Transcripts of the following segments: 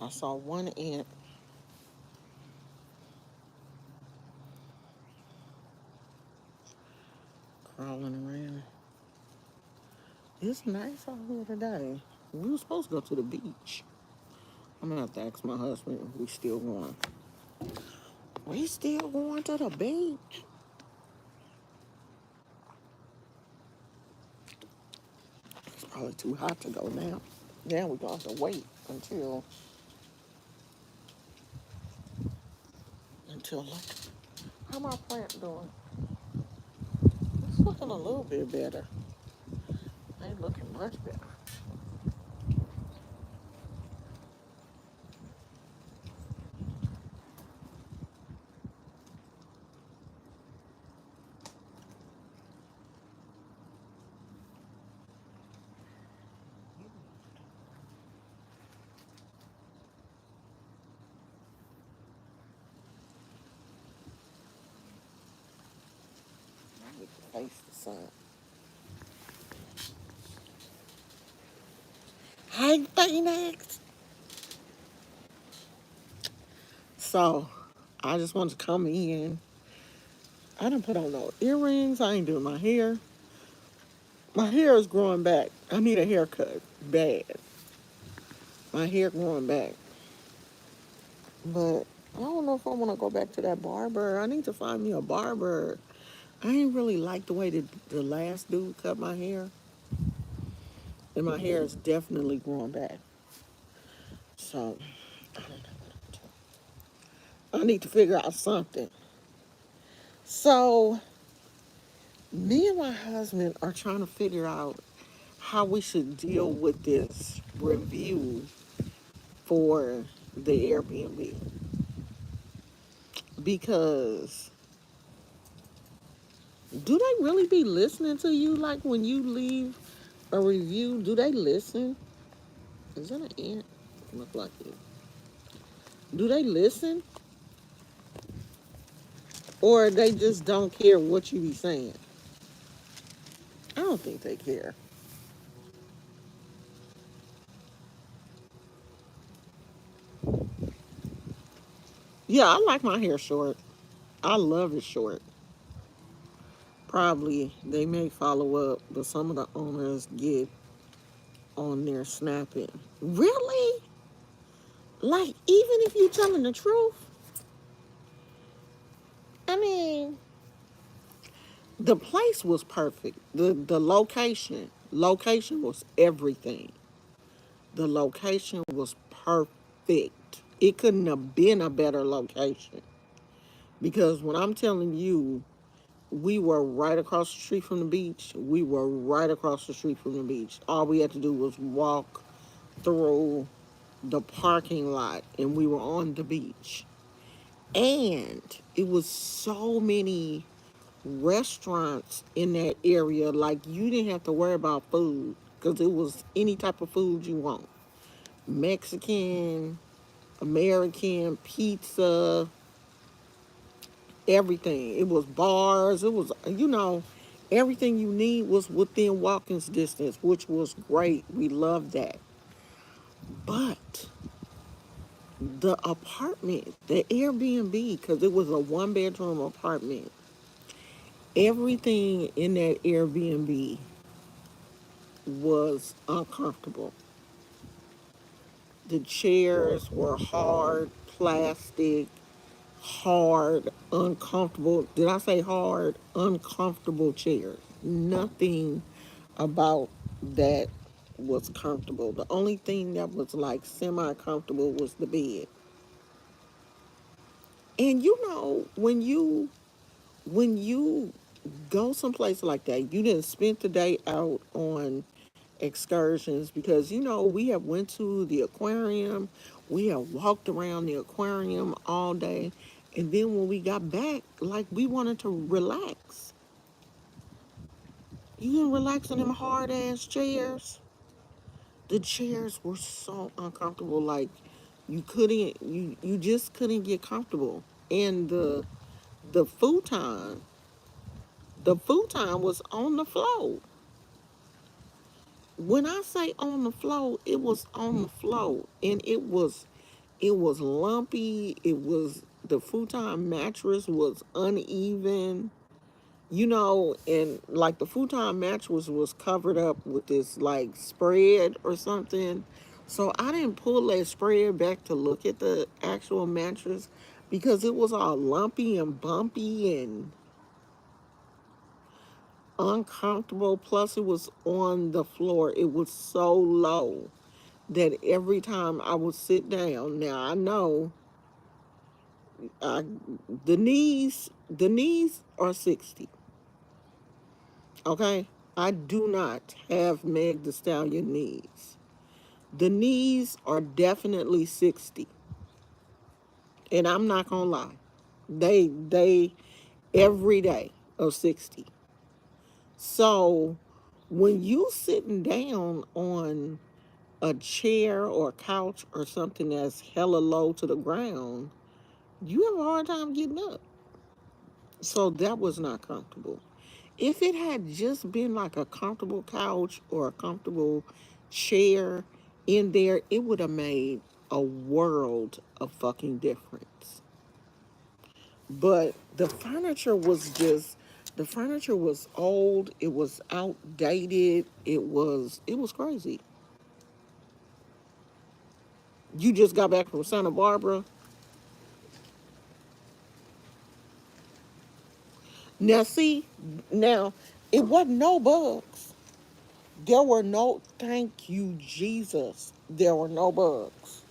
I saw one ant crawling around. It's nice out here today. We were supposed to go to the beach. I'm gonna have to ask my husband if we still going. We still going to the beach? It's probably too hot to go now. Now we're gonna have to wait until like, how my plant doing? It's looking a little bit better. Ain't looking much better. I need to face the sun. Hey, Phoenix. So, I just wanted to come in. I didn't put on no earrings. I ain't doing my hair. My hair is growing back. I need a haircut. Bad. My hair growing back. But I don't know if I want to go back to that barber. I need to find me a barber. I ain't really like the way the last dude cut my hair. And my hair is definitely growing back. So, I don't know what to do. I need to figure out something. So, me and my husband are trying to figure out how we should deal with this review for the Airbnb. Because do they really be listening to you? Like when you leave a review, do they listen? Is that an ant? Look like it. Do they listen? Or they just don't care what you be saying? I don't think they care. Yeah, I like my hair short. I love it short. Probably they may follow up, but some of the owners get on there snapping. Really? Like, even if you telling the truth? I mean, the place was perfect. The location was everything. The location was perfect. It couldn't have been a better location. Because when I'm telling you, we were right across the street from the beach. We were right across the street from the beach. All we had to do was walk through the parking lot and we were on the beach. And it was so many restaurants in that area, like you didn't have to worry about food because it was any type of food you want. Mexican, American, pizza, everything. It was bars. It was, everything you need was within walking distance, which was great. We loved that. But the apartment, the Airbnb, because it was a one bedroom apartment, everything in that Airbnb was uncomfortable. The chairs were hard, plastic, hard, uncomfortable. Did I say hard? Uncomfortable chairs. Nothing about that was comfortable. The only thing that was like semi comfortable was the bed. And when you go someplace like that, you didn't spend the day out on excursions because we have went to the aquarium, we have walked around the aquarium all day, and then when we got back, like we wanted to relax. You can relax in them hard ass chairs. The chairs were so uncomfortable, like you just couldn't get comfortable. And the futon the futon was on the floor. When I say on the floor, it was on the floor, and it was It was lumpy. It was the futon mattress was uneven, you know, and like the futon mattress was covered up with this like spread or something. So I didn't pull that spread back to look at the actual mattress because it was all lumpy and bumpy and uncomfortable. Plus, it was on the floor. It was so low that every time I would sit down, now I know I, the knees are 60. Okay, I do not have Meg the Stallion knees. The knees are definitely 60, and I'm not gonna lie, they every day of 60. So when you sitting down on a chair or a couch or something that's hella low to the ground, you have a hard time getting up. So that was not comfortable. If it had just been like a comfortable couch or a comfortable chair in there, it would have made a world of fucking difference. But the furniture was old, it was outdated, it was crazy. You just got back from Santa Barbara. Now see, now it wasn't no bugs. There were no, thank you, Jesus. There were no bugs.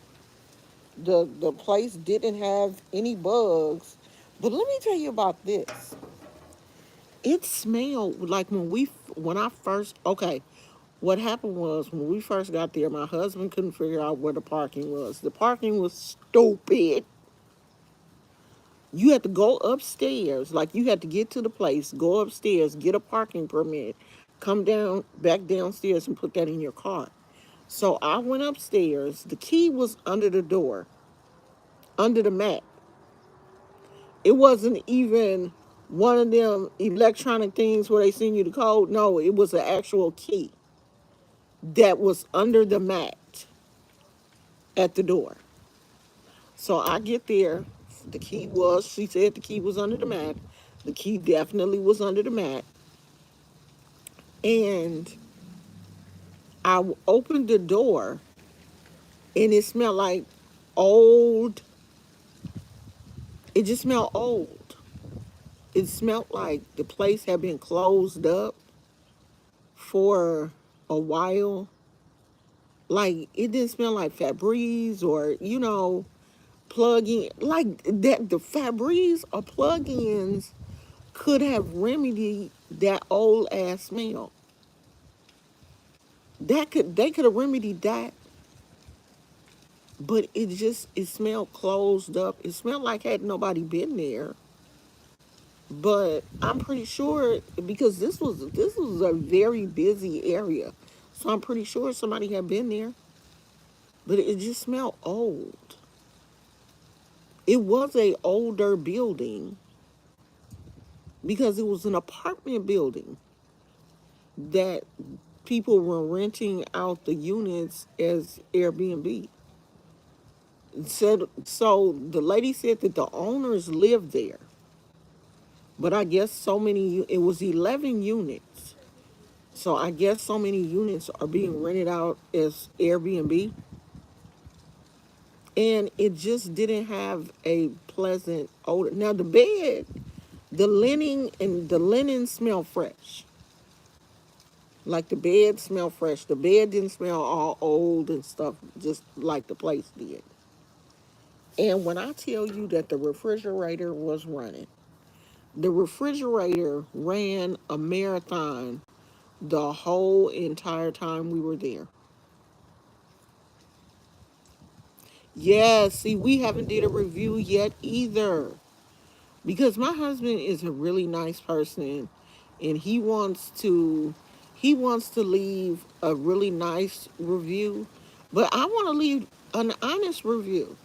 The place didn't have any bugs. But let me tell you about this. It smelled like when I first, okay, what happened was when we first got there, my husband couldn't figure out where the parking was. The parking was stupid. You had to go upstairs, like you had to get to the place, go upstairs, get a parking permit, come down, back downstairs and put that in your car. So I went upstairs. The key was under the door, under the mat. It wasn't even one of them electronic things where they send you the code. No, it was an actual key that was under the mat at the door. So I get there. She said the key was under the mat. The key definitely was under the mat. And I opened the door and it smelled like old, it just smelled old. It smelled like the place had been closed up for a while. Like it didn't smell like Febreze or, plug-in. Like that the Febreze or plug-ins could have remedied that old ass smell. They could have remedied that, but it smelled closed up. It smelled like had nobody been there. But I'm pretty sure because this was a very busy area. So I'm pretty sure somebody had been there. But it just smelled old. It was a older building because it was an apartment building that people were renting out the units as Airbnb. So the lady said that the owners lived there. But I guess it was 11 units. So I guess so many units are being rented out as Airbnb. And it just didn't have a pleasant odor. Now the linen smell fresh. Like the bed smelled fresh. The bed didn't smell all old and stuff, just like the place did. And when I tell you that the refrigerator was running, the refrigerator ran a marathon the whole entire time we were there. Yeah, see, we haven't did a review yet either. Because my husband is a really nice person and he wants to leave a really nice review, but I want to leave an honest review.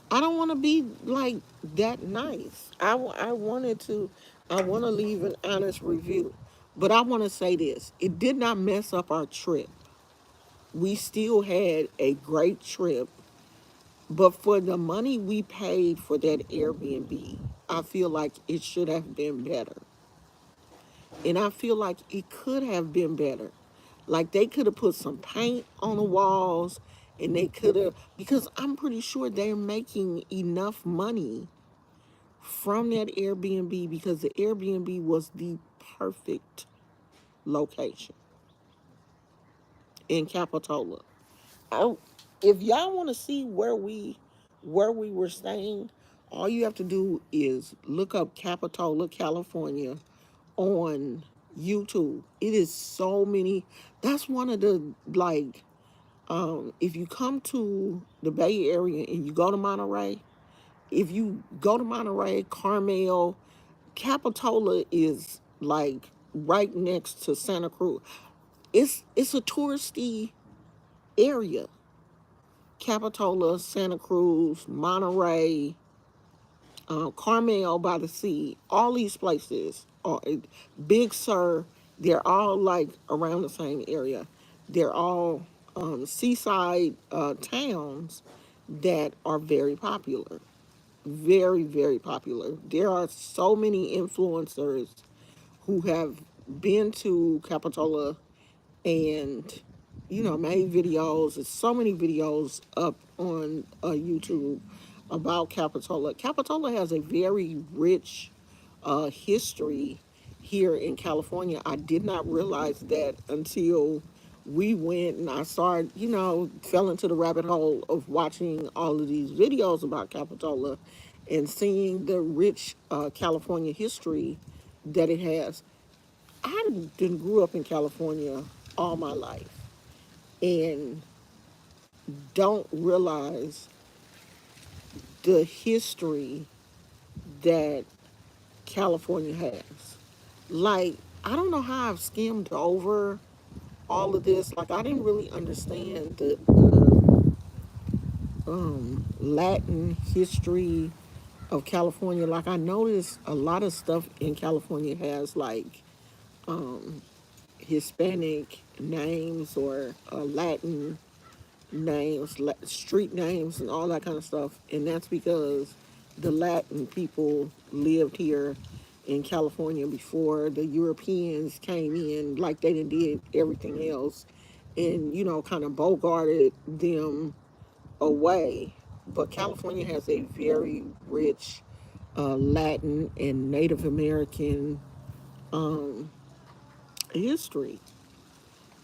I don't want to be like that nice. I want to leave an honest review. But I want to say this. It did not mess up our trip. We still had a great trip, but for the money we paid for that Airbnb, I feel like it should have been better. And I feel like it could have been better. Like they could have put some paint on the walls and they could have, because I'm pretty sure they're making enough money from that Airbnb because the Airbnb was the perfect location in Capitola. Oh, if y'all want to see where we were staying, all you have to do is look up Capitola, California on YouTube. It is so many. That's one of the like if you come to the Bay Area and you go to Monterey, if you go to Monterey, Carmel, Capitola is like right next to Santa Cruz. It's a touristy area. Capitola, Santa Cruz, Monterey, Carmel by the Sea, all these places, Big Sur, they're all like around the same area. They're all seaside towns that are very popular. Very, very popular. There are so many influencers who have been to Capitola and made videos. There's so many videos up on YouTube about Capitola. Capitola has a very rich history here in California. I did not realize that until we went and I started, fell into the rabbit hole of watching all of these videos about Capitola and seeing the rich California history that it has. I didn't grew up in California all my life and don't realize the history that California has. Like, I don't know how I've skimmed over all of this. Like, I didn't really understand the Latin history of California. Like, I noticed a lot of stuff in California has like Hispanic names or Latin names, street names, and all that kind of stuff. And that's because the Latin people lived here in California before the Europeans came in, like they did everything else, and kind of bogarted them away. But California has a very rich Latin and Native American history.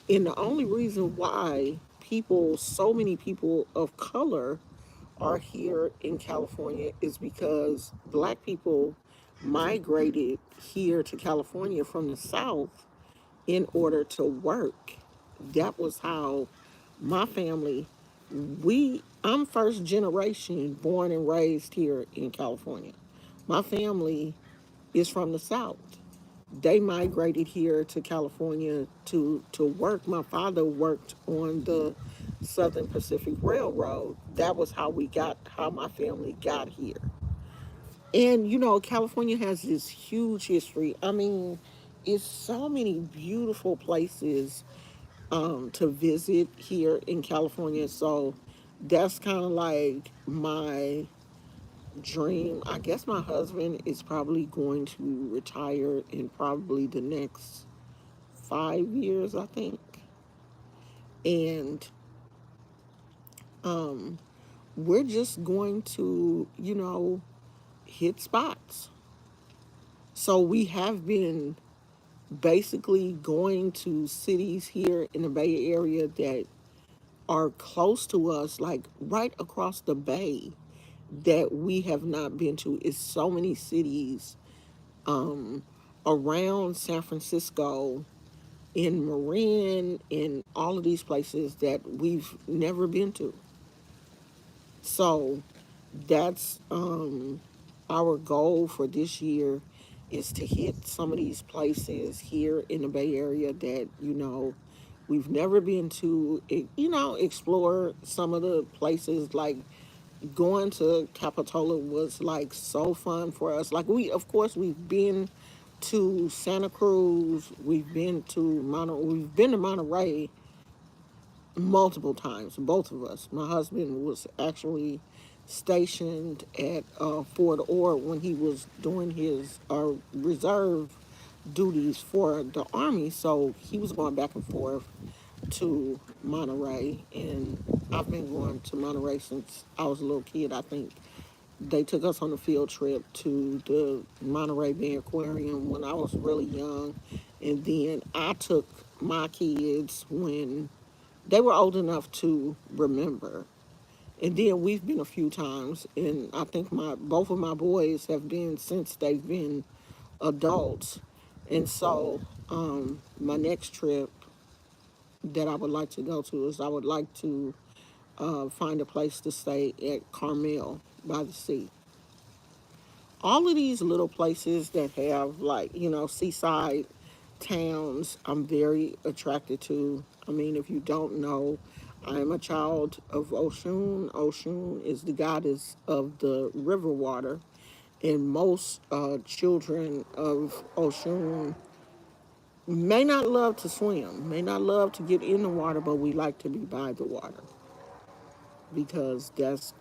And the only reason why so many people of color are here in California is because black people migrated here to California from the South in order to work. That was how my family, I'm first generation born and raised here in California. My family is from the South. They migrated here to California to work. My father worked on the Southern Pacific Railroad. That was how my family got here. And California has this huge history. I mean, it's so many beautiful places to visit here in California. So that's kind of like my dream. I guess my husband is probably going to retire in probably the next 5 years, I think. And we're just going to, hit spots. So we have been basically going to cities here in the Bay Area that are close to us, like right across the bay, that we have not been to. Is so many cities around San Francisco, in Marin, in all of these places that we've never been to. So that's our goal for this year, is to hit some of these places here in the Bay Area that we've never been to. Explore some of the places. Like going to Capitola was like so fun for us. Like of course we've been to Santa Cruz, we've been to Monterey, multiple times, both of us. My husband was actually stationed at Fort Ord when he was doing his reserve duties for the Army, so he was going back and forth to Monterey, and I've been going to Monterey since I was a little kid. I think they took us on a field trip to the Monterey Bay Aquarium when I was really young, and then I took my kids when they were old enough to remember. And then we've been a few times, and I think my both of my boys have been since they've been adults. And so, my next trip that I would like to go to is I would like to find a place to stay at Carmel by the sea. All of these little places that have, like, seaside towns, I'm very attracted to. I mean, if you don't know, I am a child of Oshun. Oshun is the goddess of the river water, and most children of Oshun may not love to swim, may not love to get in the water, but we like to be by the water because that's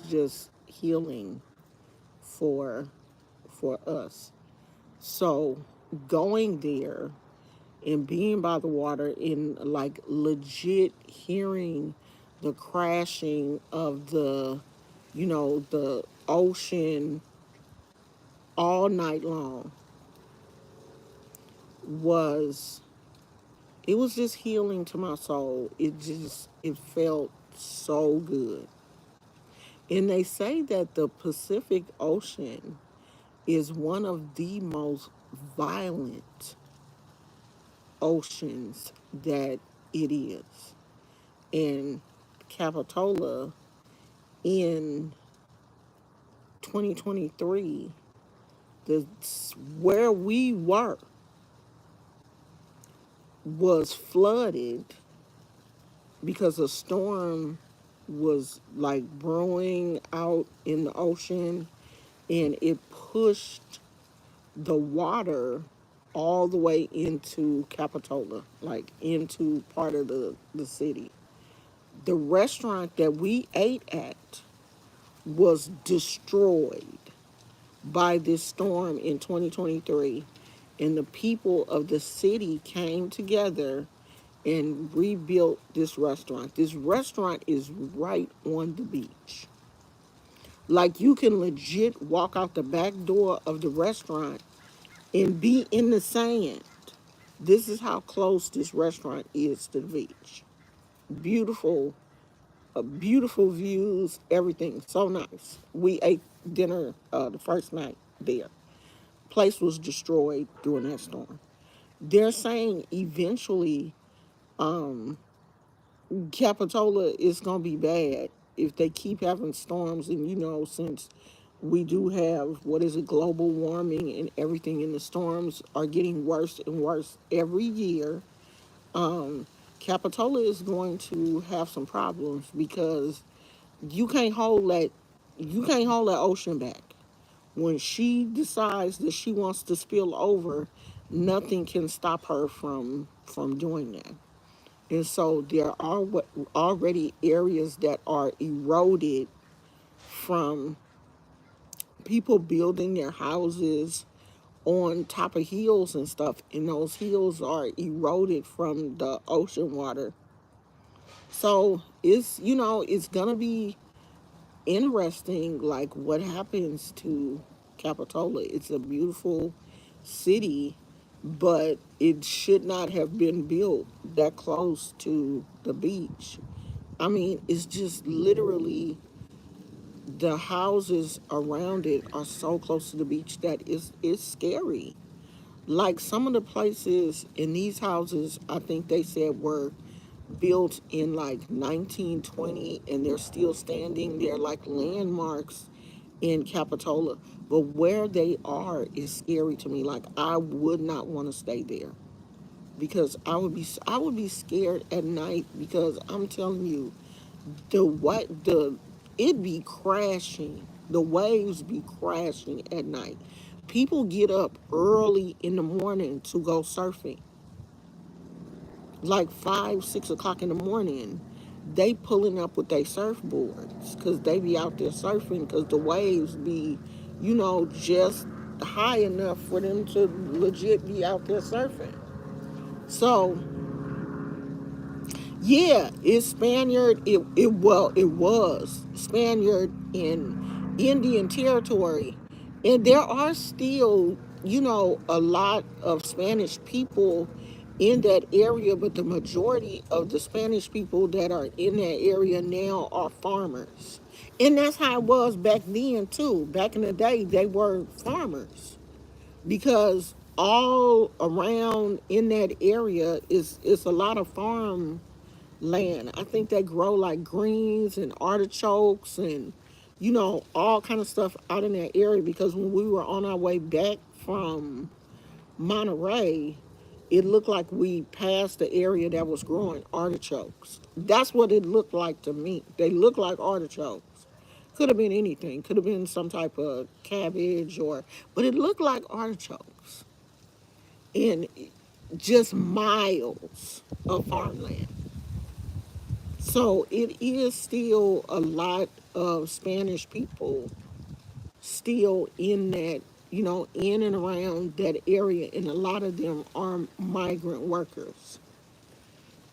just healing for us. So going there and being by the water and like legit hearing the crashing of the ocean all night long was it was just healing to my soul. It felt so good. And they say that the Pacific Ocean is one of the most violent oceans that it is. And Capitola in 2023, the where we were was flooded because a storm was like brewing out in the ocean, and it pushed the water all the way into Capitola, like into part of the city. The restaurant that we ate at was destroyed by this storm in 2023, and the people of the city came together and rebuilt this restaurant. This restaurant is right on the beach. Like, you can legit walk out the back door of the restaurant and be in the sand. This is how close this restaurant is to the beach. Beautiful, beautiful views, everything. So nice. We ate dinner the first night there. Place was destroyed during that storm. They're saying eventually Capitola is going to be bad if they keep having storms. And, since we do have, what is it, global warming and everything, and the storms are getting worse and worse every year, Capitola is going to have some problems because you can't hold that ocean back. When she decides that she wants to spill over, nothing can stop her from doing that. And so there are already areas that are eroded from people building their houses on top of hills and stuff, and those hills are eroded from the ocean water. So it's gonna be interesting, like what happens to Capitola. It's a beautiful city, but it should not have been built that close to the beach. I mean, it's just literally the houses around it are so close to the beach that it's scary. Like, some of the places in these houses, I think they said were built in like 1920, and they're still standing. They're like landmarks in Capitola. But where they are is scary to me. Like, I would not want to stay there because I would be scared at night, because I'm telling you, it be crashing. The waves be crashing at night. People get up early in the morning to go surfing. like 5, 6 o'clock in the morning, they pulling up with their surfboards because they be out there surfing because the waves be, just high enough for them to legit be out there surfing. So yeah, it's Spaniard. It was Spaniard in Indian territory, and there are still, a lot of Spanish people in that area, but the majority of the Spanish people that are in that area now are farmers, and that's how it was back then too. Back in the day, they were farmers because all around in that area is a lot of farm land. I think they grow like greens and artichokes and all kind of stuff out in that area because when we were on our way back from Monterey, it looked like we passed the area that was growing artichokes. That's what it looked like to me. They looked like artichokes. Could have been anything. Could have been some type of cabbage but it looked like artichokes. And just miles of farmland. So it is still a lot of Spanish people still in that, in and around that area, and a lot of them are migrant workers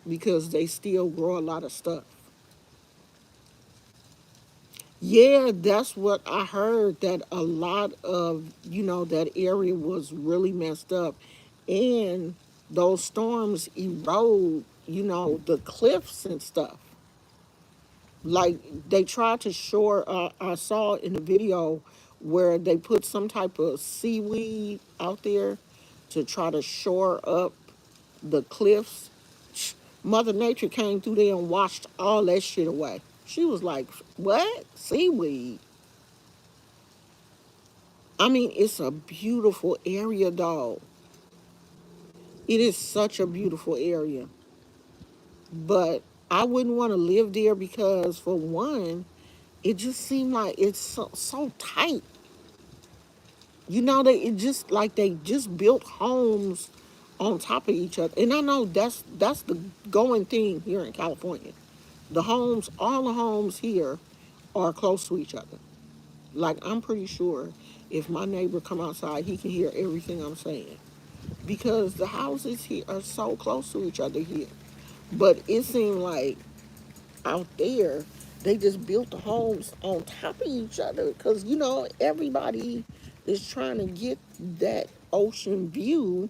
because they still grow a lot of stuff. Yeah, that's what I heard, that a lot of, that area was really messed up. And those storms erode, the cliffs and stuff. Like they tried to shore, I saw in the video where they put some type of seaweed out there to try to shore up the cliffs. Mother Nature came through there and washed all that shit away. She was like, what? Seaweed? I mean, it's a beautiful area, dog. It is such a beautiful area. But I wouldn't want to live there because, for one, it just seemed like it's so tight. They just built homes on top of each other. And I know that's the going thing here in California. All the homes here are close to each other. Like, I'm pretty sure if my neighbor come outside, he can hear everything I'm saying because the houses here are so close to each other here. But it seemed like out there, they just built the homes on top of each other because, everybody is trying to get that ocean view.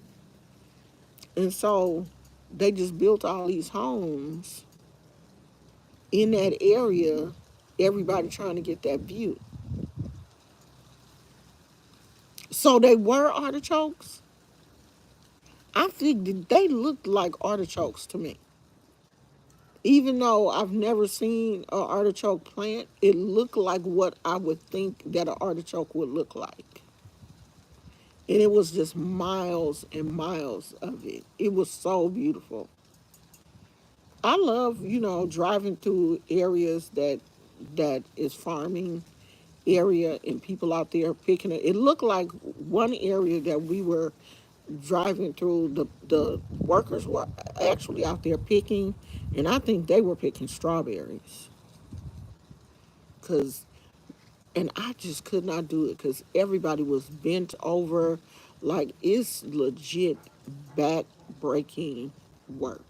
And so they just built all these homes in that area, everybody trying to get that view. So they were artichokes. I think they looked like artichokes to me. Even though I've never seen an artichoke plant, it looked like what I would think that an artichoke would look like. And it was just miles and miles of it. It was so beautiful. I love, driving through areas that is farming area and people out there picking it. It looked like one area that we were driving through, the workers were actually out there picking, and I think they were picking strawberries. Cause and I just could not do it because everybody was bent over. Like, it's legit back breaking work.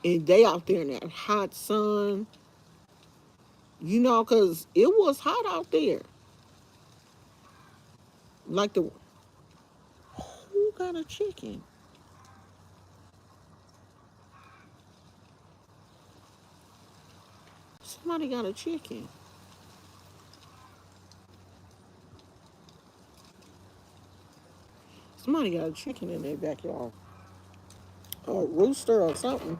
And they out there in that hot sun, because it was hot out there. Like, who got a chicken? Somebody got a chicken. Somebody got a chicken in their backyard. Or a rooster or something.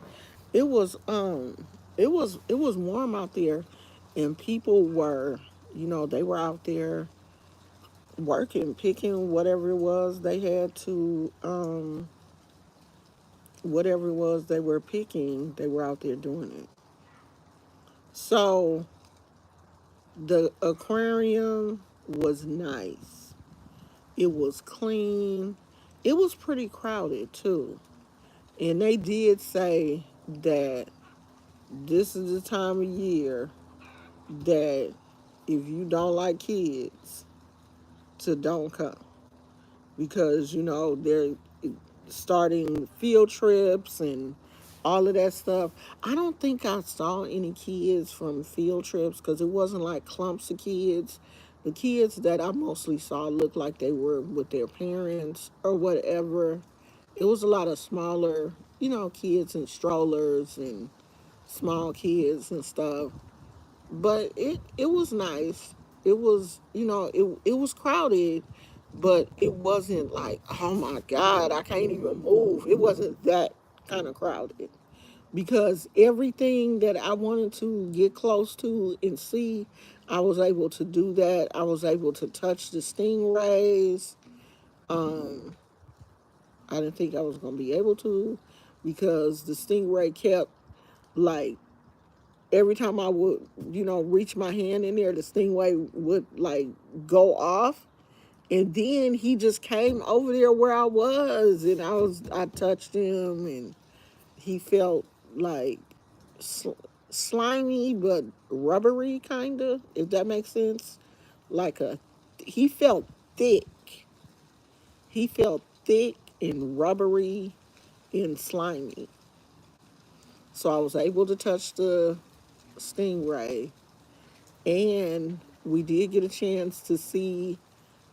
It was it was warm out there, and people were, they were out there working, picking whatever it was they had to, whatever it was they were picking, they were out there doing it. So the aquarium was nice. It was clean. It was pretty crowded too. And they did say that this is the time of year that if you don't like kids, to don't come, because they're starting field trips and all of that stuff. I don't think I saw any kids from field trips because it wasn't like clumps of kids. The kids that I mostly saw looked like they were with their parents or whatever. It was a lot of smaller, kids in strollers and small kids and stuff. But it was nice. It was, it was crowded, but it wasn't like, oh my God, I can't even move. It wasn't that kind of crowded because everything that I wanted to get close to and see, I was able to do that. I was able to touch the stingrays. Um, I didn't think I was going to be able to because the stingray kept like every time I would, reach my hand in there, the stingray would like go off. And then he just came over there where I was, and I touched him, and he felt like sl- slimy but rubbery, kind of, if that makes sense. Like he felt thick. He felt thick and rubbery and slimy. So I was able to touch the stingray, and we did get a chance to see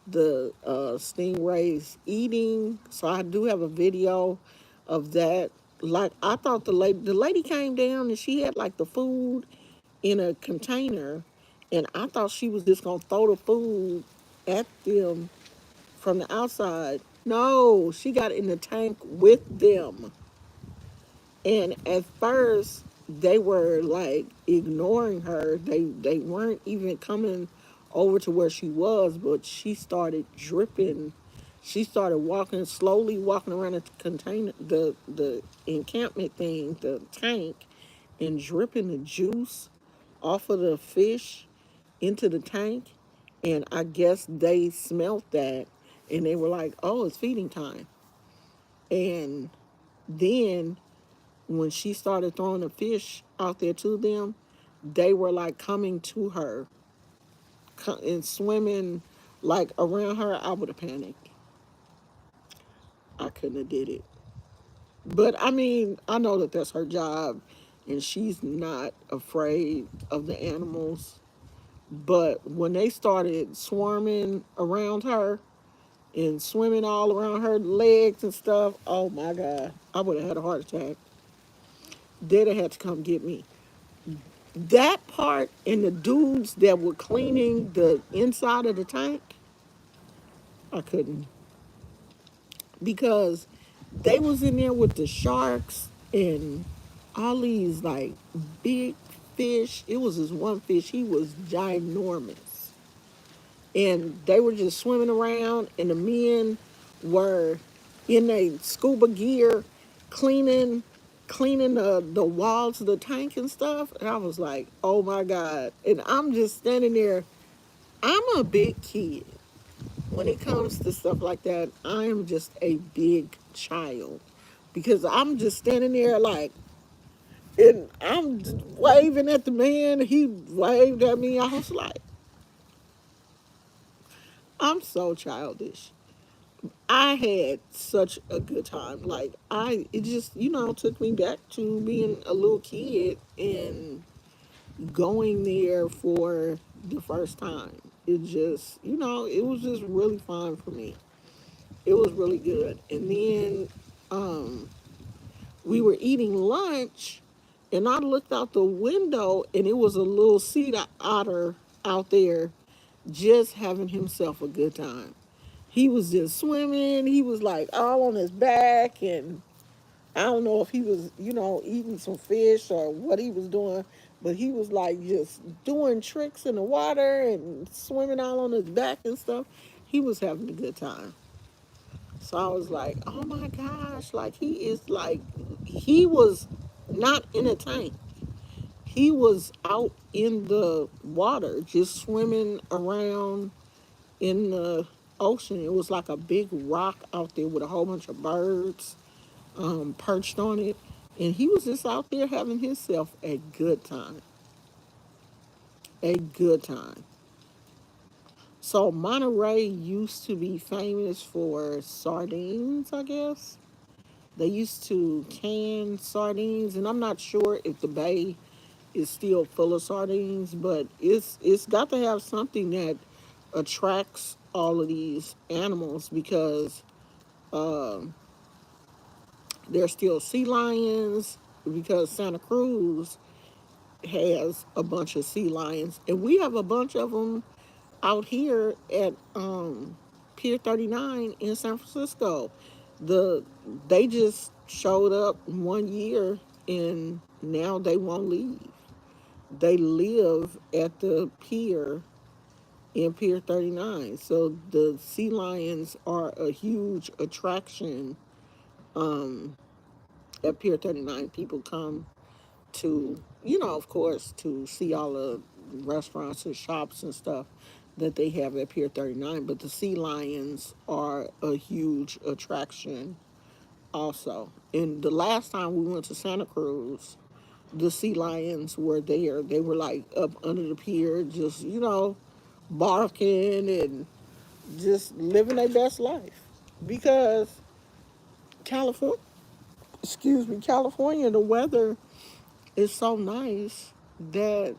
the stingrays eating. So I do have a video of that. Like I thought the lady came down and she had like the food in a container, and I thought she was just gonna throw the food at them from the outside. No, she got in the tank with them. And at first, they were like ignoring her. They weren't even coming over to where she was, but she started dripping. She started walking slowly, walking around the container, the encampment thing, the tank, and dripping the juice off of the fish into the tank. And I guess they smelt that, and they were like, "Oh, it's feeding time." And then when she started throwing the fish out there to them, they were like coming to her and swimming like around her. I would have panicked. I couldn't have did it. But I mean, I know that that's her job, and she's not afraid of the animals. But when they started swarming around her and swimming all around her legs and stuff, oh my God, I would have had a heart attack. They'd have had to come get me. That part and the dudes that were cleaning the inside of the tank, I couldn't, because they was in there with the sharks and all these like big fish. It was this one fish, he was ginormous. And they were just swimming around, and the men were in a scuba gear cleaning the walls of the tank and stuff. And I was like, oh my God. And I'm just standing there. I'm a big kid. When it comes to stuff like that, I am just a big child. Because I'm just standing there like, and I'm waving at the man. He waved at me. I was like, I'm so childish. I had such a good time. Like it just, took me back to being a little kid and going there for the first time. It just, it was just really fun for me. It was really good. And then we were eating lunch, and I looked out the window, and it was a little sea otter out there just having himself a good time. He was just swimming. He was like all on his back, and I don't know if he was, eating some fish or what he was doing, but he was like just doing tricks in the water and swimming all on his back and stuff. He was having a good time. So I was like, oh my gosh, like he was not in a tank. He was out in the water, just swimming around in the ocean. It was like a big rock out there with a whole bunch of birds. perched on it, and he was just out there having himself a good time. A good time. So Monterey used to be famous for sardines, I guess. They used to can sardines, and I'm not sure if the bay is still full of sardines, but it's got to have something that attracts all of these animals because um, there's still sea lions because Santa Cruz has a bunch of sea lions, and we have a bunch of them out here at Pier 39 in San Francisco. The They just showed up 1 year and now they won't leave. They live at the pier in Pier 39. So the sea lions are a huge attraction um, at Pier 39. People come to, of course, to see all the restaurants and shops and stuff that they have at Pier 39. But the sea lions are a huge attraction also. And the last time we went to Santa Cruz, the sea lions were there. They were like up under the pier, just, barking and just living their best life. Because California, California, the weather is so nice that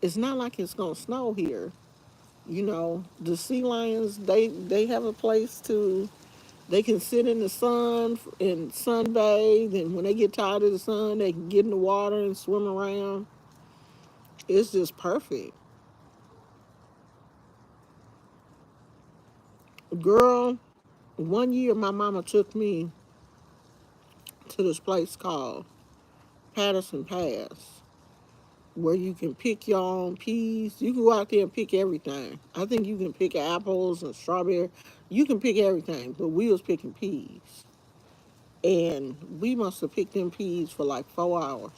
it's not like it's gonna snow here. The sea lions, they have a place to, they can sit in the sun and sunbathe, and when they get tired of the sun, they can get in the water and swim around. It's just perfect. Girl, 1 year my mama took me to this place called Patterson Pass, where you can pick your own peas. You can go out there and pick everything. I think you can pick apples and strawberry. You can pick everything, but we was picking peas. And we must have picked them peas for like 4 hours.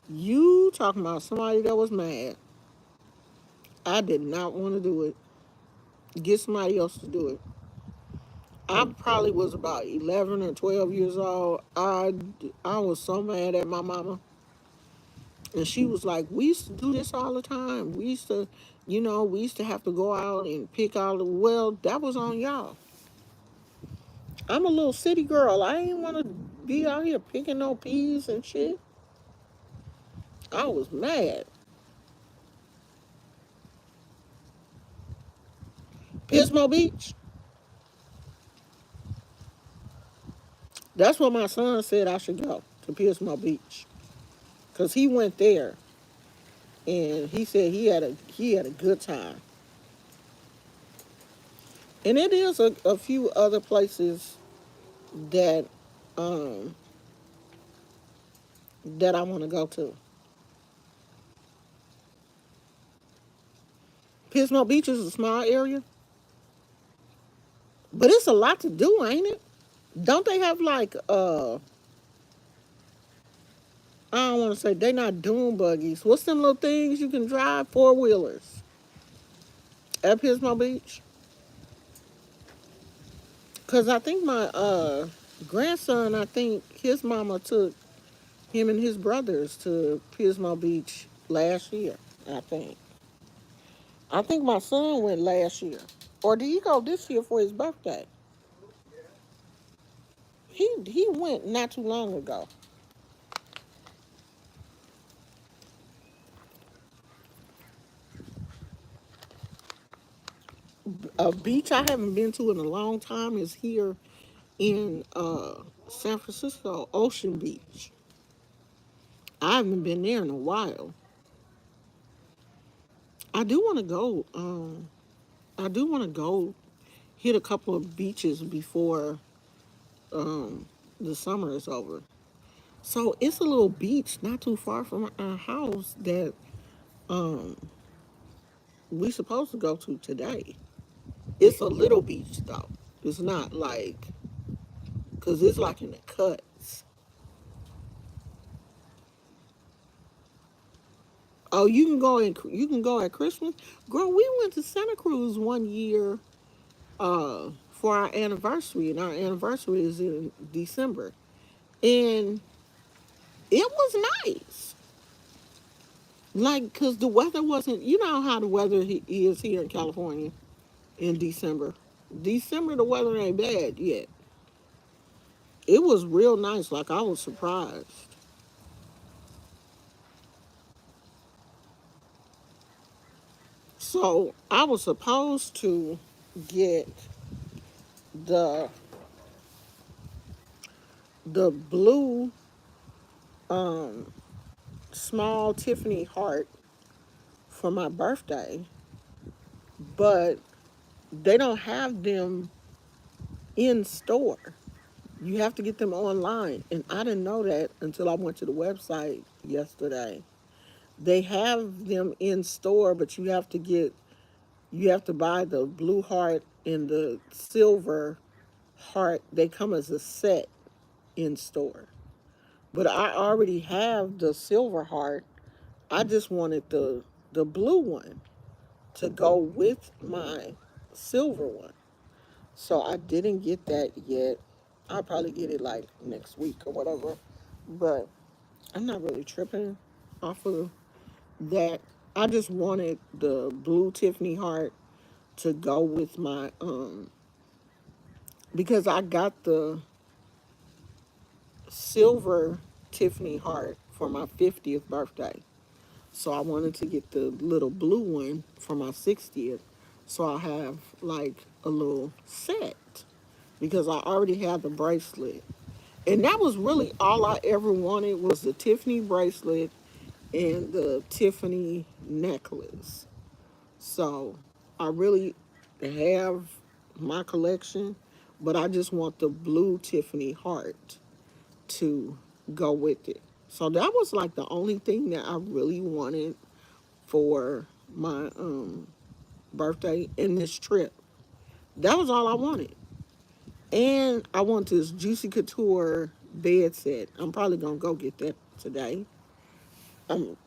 You talking about somebody that was mad. I did not want to do it. Get somebody else to do it. I probably was about 11 or 12 years old. I was so mad at my mama. And she was like, we used to do this all the time. We used to have to go out and pick all the, well, that was on y'all. I'm a little city girl. I ain't want to be out here picking no peas and shit. I was mad. Pismo Beach. That's what my son said I should go, to Pismo Beach. Cause he went there and he said he had a good time. And it is a few other places that um that I want to go to. Pismo Beach is a small area, but it's a lot to do, ain't it? Don't they have like I don't want to say they not dune buggies. What's them little things you can drive, 4-wheelers at Pismo Beach? Cause I think my grandson, I think his mama took him and his brothers to Pismo Beach last year. I think. I think my son went last year, or did he go this year for his birthday? He went not too long ago. A beach I haven't been to in a long time is here in San Francisco, Ocean Beach. I haven't been there in a while. I do want to go. I do want to go hit a couple of beaches before um, the summer is over. So it's a little beach not too far from our house that um, we supposed to go to today. It's a little beach though. It's not like, cause it's like in the cuts. Oh, you can go at Christmas. Girl, we went to Santa Cruz 1 year for our anniversary, and our anniversary is in December. And it was nice. Like, because the weather wasn't, you know how the weather is here in California in December. December, the weather ain't bad yet. It was real nice. Like, I was surprised. So, I was supposed to get the the blue um small Tiffany heart for my birthday, but they don't have them in store. You have to get them online. And I didn't know that until I went to the website yesterday. They have them in store, but you have to buy the blue heart and the silver heart. They come as a set in store. But I already have the silver heart. I just wanted the blue one to go with my silver one. So I didn't get that yet. I'll probably get it like next week or whatever. But I'm not really tripping off of that. I just wanted the blue Tiffany heart to go with my because I got the silver Tiffany heart for my 50th birthday. So I wanted to get the little blue one for my 60th. So I have like a little set because I already have the bracelet. And that was really all I ever wanted was the Tiffany bracelet and the Tiffany necklace. So I really have my collection, but I just want the blue Tiffany heart to go with it. So that was like the only thing that I really wanted for my birthday and this trip. That was all I wanted. And I want this Juicy Couture bed set. I'm probably gonna go get that today. I'm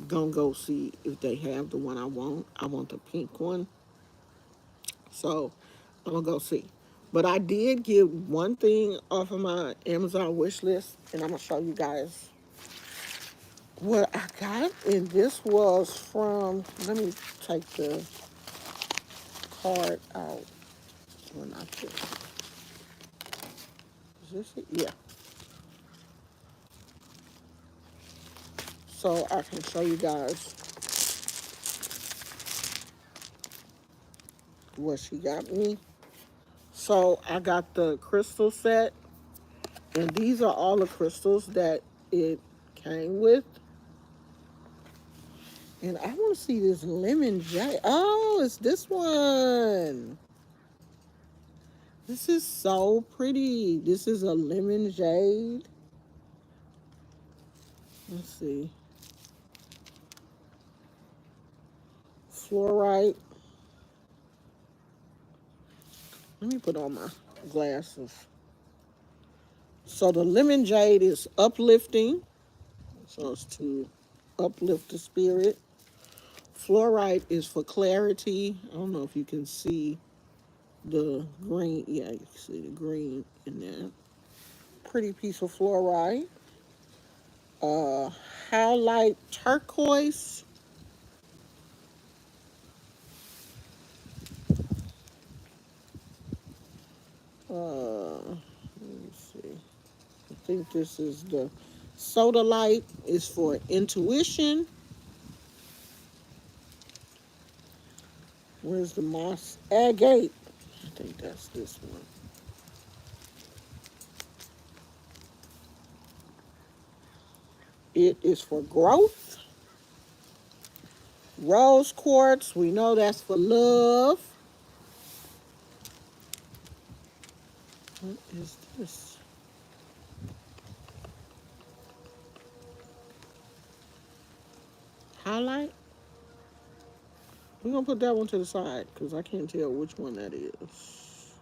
gonna go see if they have the one I want. I want the pink one. So I'm gonna go see. But I did get one thing off of my Amazon wish list, and I'm gonna show you guys what I got. And this was from, let me take the card out. When I put, is this it? Yeah. So I can show you guys what she got me. So I got the crystal set, and these are all the crystals that it came with. And I want to see this lemon jade. Oh, it's this one. This is so pretty. This is a lemon jade. Let's see. Fluorite. Let me put on my glasses. So the lemon jade is uplifting. So it's to uplift the spirit. Fluorite is for clarity. I don't know if you can see the green. Yeah, you can see the green in there. Pretty piece of fluorite. Uh, Highlight turquoise. Let me see. I think this is the soda light is for intuition. Where's the moss agate? I think that's this one. It is for growth. Rose quartz, we know that's for love. What is this? Highlight? We're going to put that one to the side because I can't tell which one that is.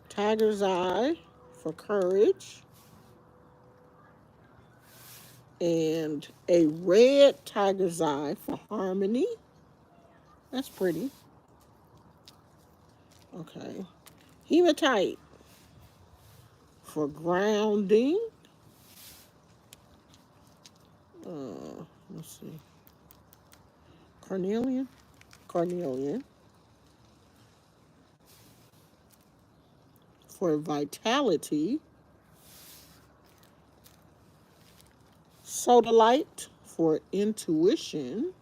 Tiger's eye for courage. And a red tiger's eye for harmony. That's pretty. Okay. Hematite for grounding. Let's see. Carnelian. Carnelian for vitality. Sodalite for intuition.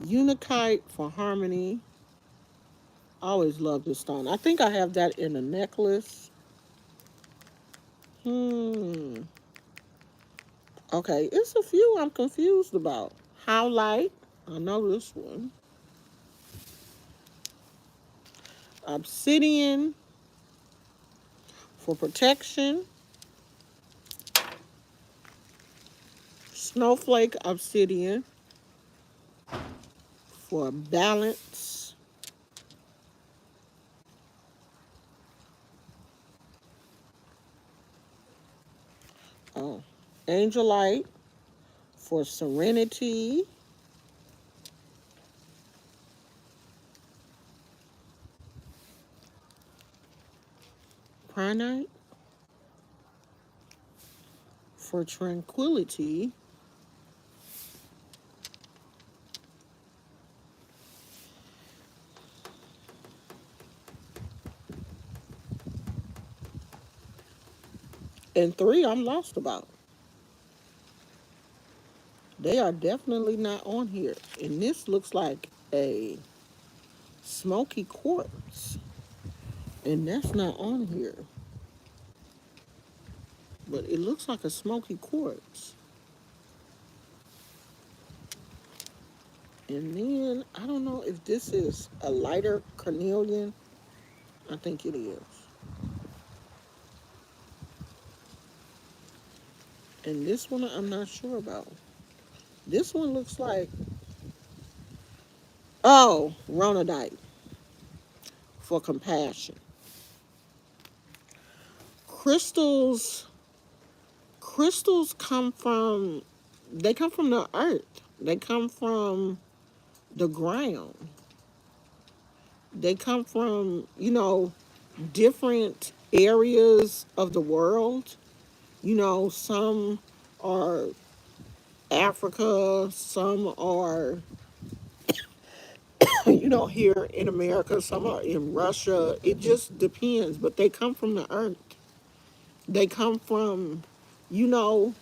Unakite for harmony. I always love this stone. I think I have that in a necklace. Hmm. Okay, it's a few I'm confused about. Howlite. I know this one. Obsidian for protection. Snowflake obsidian for balance. Oh, angelite for serenity. Pranite for tranquility. And three I'm lost about. They are definitely not on here. And this looks like a smoky quartz. And that's not on here. But it looks like a smoky quartz. And then I don't know if this is a lighter carnelian. I think it is. And this one I'm not sure about. This one looks like, oh, ronadite for compassion. Crystals, crystals come from, they come from the earth. They come from the ground. They come from, different areas of the world. Some are Africa, some are, here in America, some are in Russia. It just depends, but they come from the earth. They come from, you know,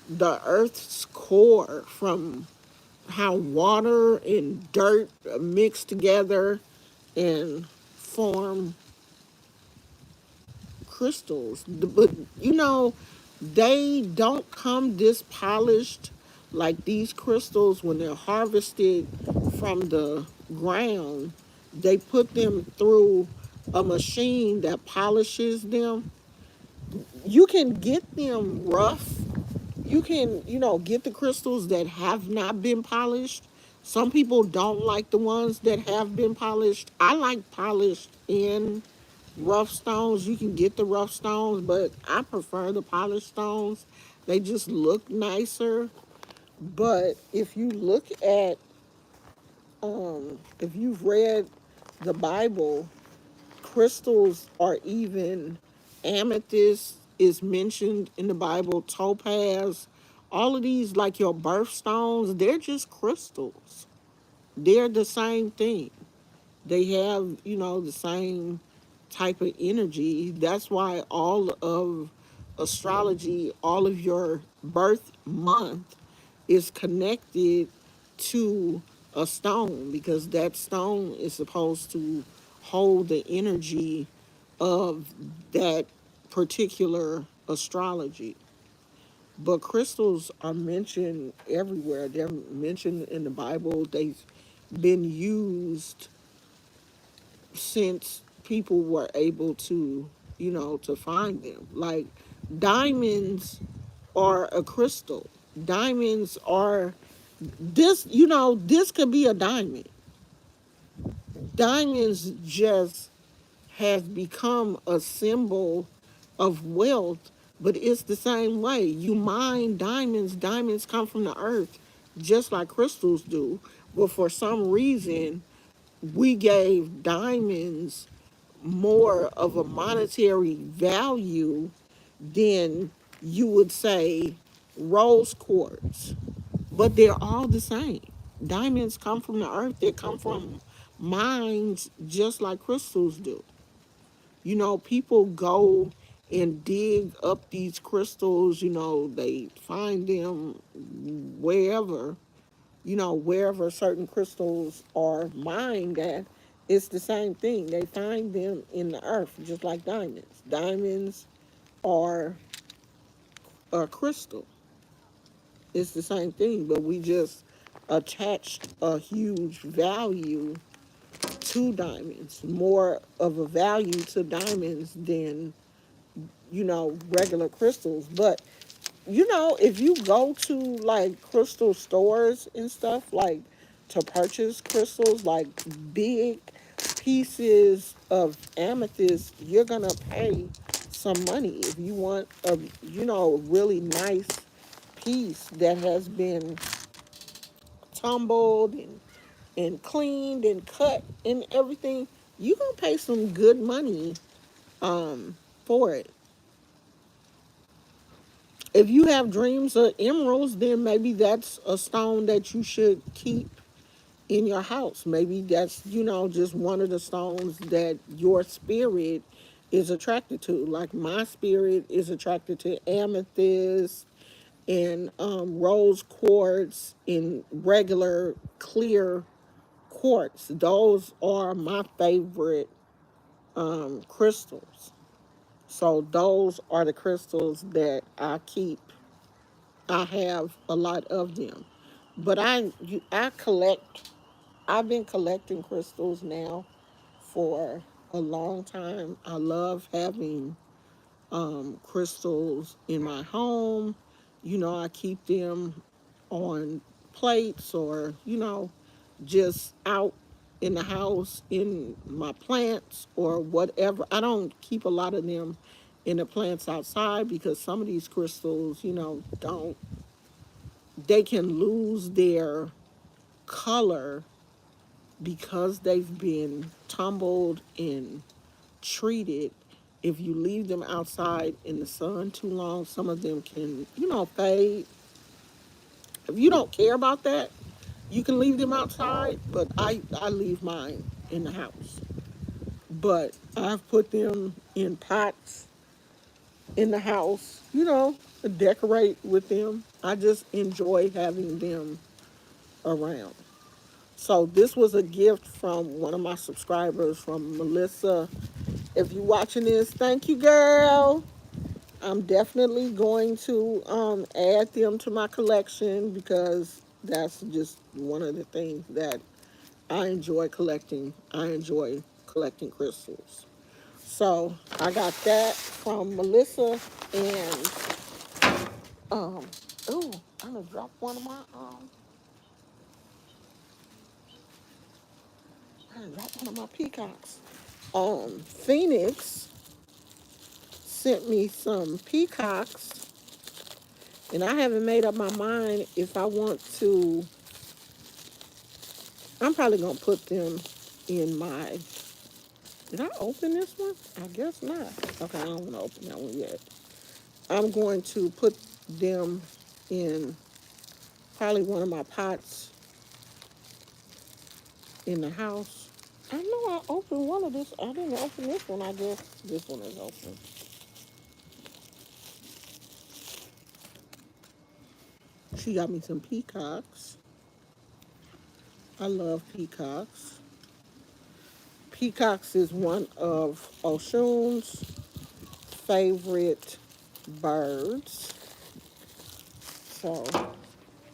the earth's core, from how water and dirt mix together and form crystals. But they don't come this polished like these crystals when they're harvested from the ground. They put them through a machine that polishes them. You can get them rough. You can, get the crystals that have not been polished. Some people don't like the ones that have been polished. I like polished in rough stones. You can get the rough stones, but I prefer the polished stones. They just look nicer. But if you look at, if you've read the Bible, crystals are even amethyst is mentioned in the Bible, topaz, all of these like your birthstones, they're just crystals. They're the same thing. They have, the same type of energy. That's why all of astrology, all of your birth month is connected to a stone, because that stone is supposed to hold the energy of that particular astrology. But crystals are mentioned everywhere. They're mentioned in the Bible. They've been used since people were able to, to find them. Like diamonds are a crystal. Diamonds are this, this could be a diamond. Diamonds just have become a symbol of wealth, but it's the same way. You mine diamonds, diamonds come from the earth. just like crystals do. But for some reason, we gave diamonds more of a monetary value than you would say rose quartz. But they're all the same. Diamonds come from the earth, they come from mines just like crystals do. You know, people go and dig up these crystals, you know, they find them wherever, you know, wherever certain crystals are mined at. It's the same thing. They find them in the earth, just like diamonds. Diamonds are a crystal. It's the same thing, but we just attached a huge value to diamonds, more of a value to diamonds than, you know, regular crystals. But, you know, if you go to like crystal stores and stuff, like to purchase crystals, like big pieces of amethyst, you're gonna pay some money. If you want a, you know, really nice piece that has been tumbled and cleaned and cut and everything, you're gonna pay some good money for it. If you have dreams of emeralds, then maybe that's a stone that you should keep in your house. Maybe that's, you know, just one of the stones that your spirit is attracted to. Like my spirit is attracted to amethyst and rose quartz and regular clear quartz. Those are my favorite crystals. So those are the crystals that I keep. I have a lot of them. But I collect. I've been collecting crystals now for a long time. I love having crystals in my home. You know, I keep them on plates or, you know, just out in the house in my plants or whatever. I don't keep a lot of them in the plants outside because some of these crystals, you know, don't, they can lose their color because they've been tumbled and treated. If you leave them outside in the sun too long, some of them can, you know, fade. If you don't care about that, you can leave them outside, but I leave mine in the house. But I've put them in pots in the house, you know, to decorate with them. I just enjoy having them around. So this was a gift from one of my subscribers, from Melissa. If you're watching this, thank you, girl. I'm definitely going to add them to my collection because that's just one of the things that I enjoy collecting. I enjoy collecting crystals. So I got that from Melissa, and um oh, I'm gonna drop one of my I done dropped one of my peacocks. Phoenix sent me some peacocks, and I haven't made up my mind if I want to. I'm probably gonna put them in my. Did I open this one? I guess not. Okay, I don't want to open that one yet. I'm going to put them in probably one of my pots in the house. I know I opened one of this. I didn't open this one. I guess this one is open. She got me some peacocks. I love peacocks. Peacocks is one of Oshun's favorite birds. So,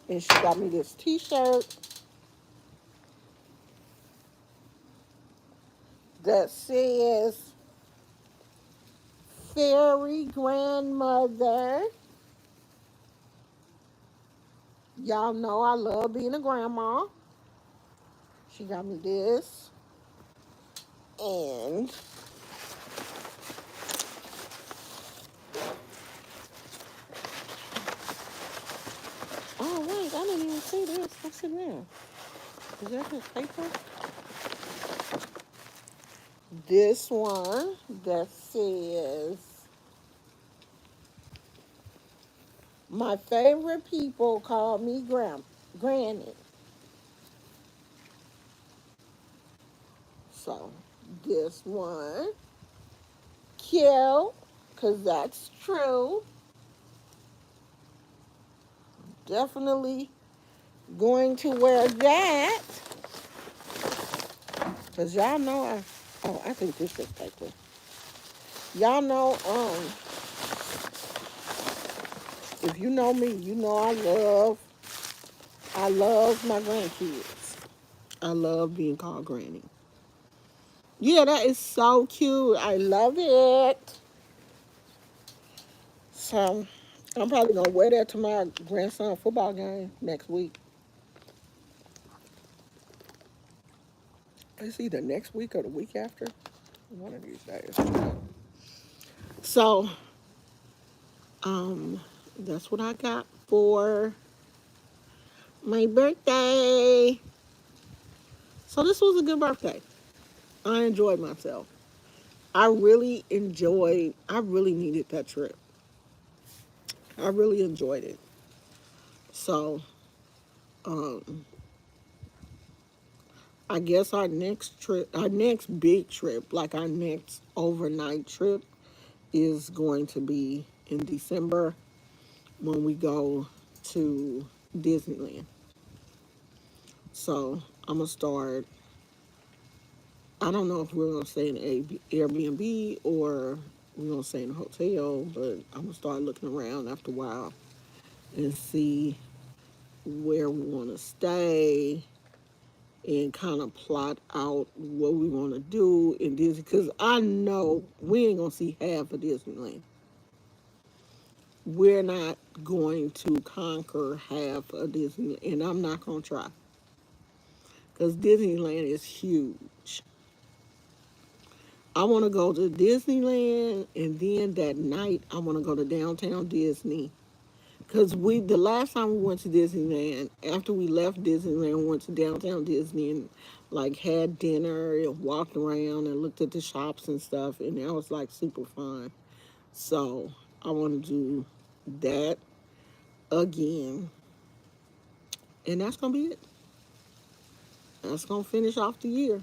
and she got me this t-shirt that says Fairy Grandmother. Y'all know I love being a grandma. She got me this. And all right, heck? I didn't even see this. What's in there? Is that his paper? This one that says, my favorite people call me Granny. So this one, cute, because that's true. Definitely going to wear that. Because y'all know oh, I think this is paper. Y'all know, if you know me, you know I love my grandkids. I love being called Granny. Yeah, that is so cute. I love it. So I'm probably gonna wear that to my grandson football game next week. It's either next week or the week after. One of these days. So, um, that's what I got for my birthday. So this was a good birthday. I enjoyed myself. I really needed that trip. I really enjoyed it. So, um, I guess our next big trip, like our next overnight trip, is going to be in December when we go to Disneyland. So I'm gonna start. I don't know if we're gonna stay in a Airbnb or we're gonna stay in a hotel, but I'm gonna start looking around after a while and see where we want to stay and kind of plot out what we want to do in Disney. Because I know we ain't gonna see half of Disneyland. We're not going to conquer half of Disneyland, and I'm not gonna try because Disneyland is huge. I want to go to Disneyland, and then that night I want to go to downtown Disney. Cause the last time we went to Disneyland, after we left Disneyland, we went to downtown Disney and like had dinner and walked around and looked at the shops and stuff, and that was like super fun. So I want to do that again, and that's gonna be it. That's gonna finish off the year.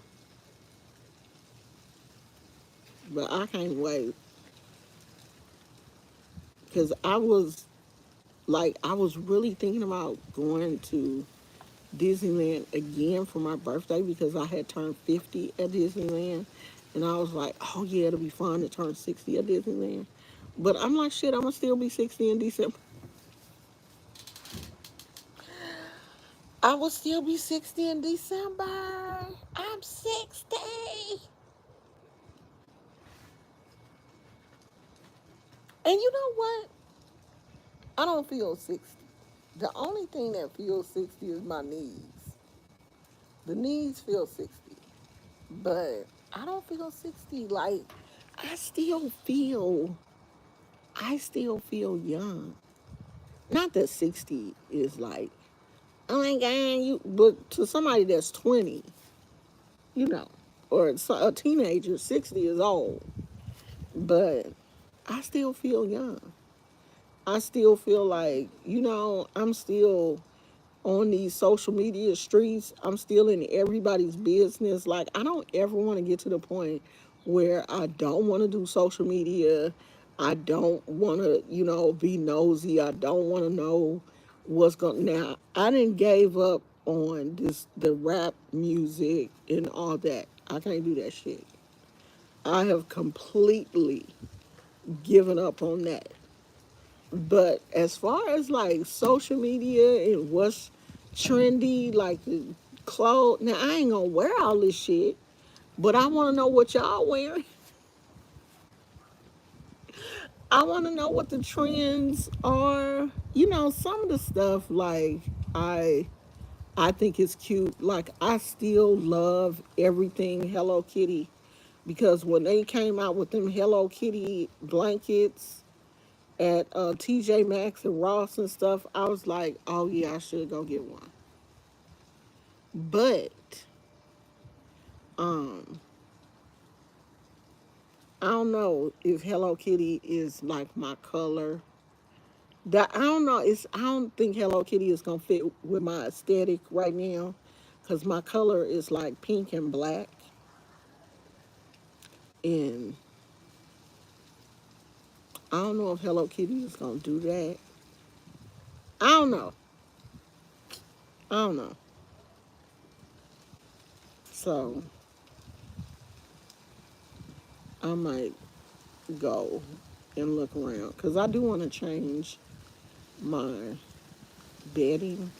But I can't wait because I was really thinking about going to Disneyland again for my birthday because I had turned 50 at Disneyland. And I was like, oh yeah, it'll be fun to turn 60 at Disneyland. But I'm like, shit, I'm gonna still be 60 in December. I will still be 60 in December. I'm 60. And you know what? I don't feel 60. The only thing that feels 60 is my knees. The knees feel 60. But I don't feel 60. Like, I still feel, I still feel young. Not that 60 is like, oh my God, but to somebody that's 20, you know, or a teenager, 60 is old. But I still feel young. I still feel like, I'm still on these social media streets. I'm still in everybody's business. Like, I don't ever want to get to the point where I don't want to do social media. I don't want to, be nosy. I don't want to know what's going. Now, I didn't gave up on the rap music and all that. I can't do that shit. I have completely given up on that. But as far as like social media and what's trendy, like the clothes, now I ain't gonna wear all this shit, but I wanna know what y'all wearing. I wanna know what the trends are. Some of the stuff like I I think it's cute. Like I still love everything Hello Kitty because when they came out with them Hello Kitty blankets at TJ Maxx and Ross and stuff, I was like, oh yeah, I should go get one. But um, I don't know if Hello Kitty is like my color. That I don't know. I don't think Hello Kitty is gonna fit with my aesthetic right now, cause my color is like pink and black, and I don't know if Hello Kitty is gonna do that. I don't know. I don't know. So I might go and look around because I do want to change my bedding.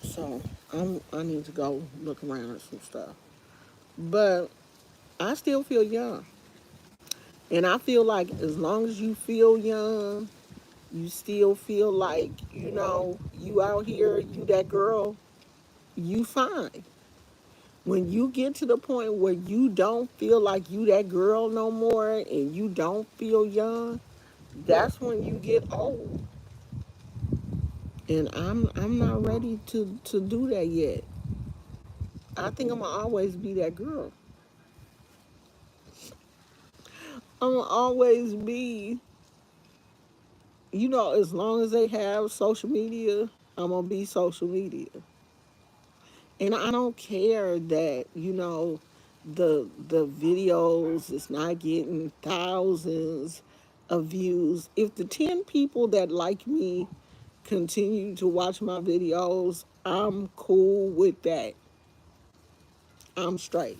So I need to go look around at some stuff. But I still feel young. And I feel like as long as you feel young, you still feel like, you out here, you that girl, you fine. When you get to the point where you don't feel like you that girl no more and you don't feel young, that's when you get old. And I'm not ready to do that yet. I think I'm gonna always be that girl. I'm gonna always be, as long as they have social media, I'm gonna be social media. And I don't care that, the videos is not getting thousands of views. If the 10 people that like me continue to watch my videos, I'm cool with that. I'm straight.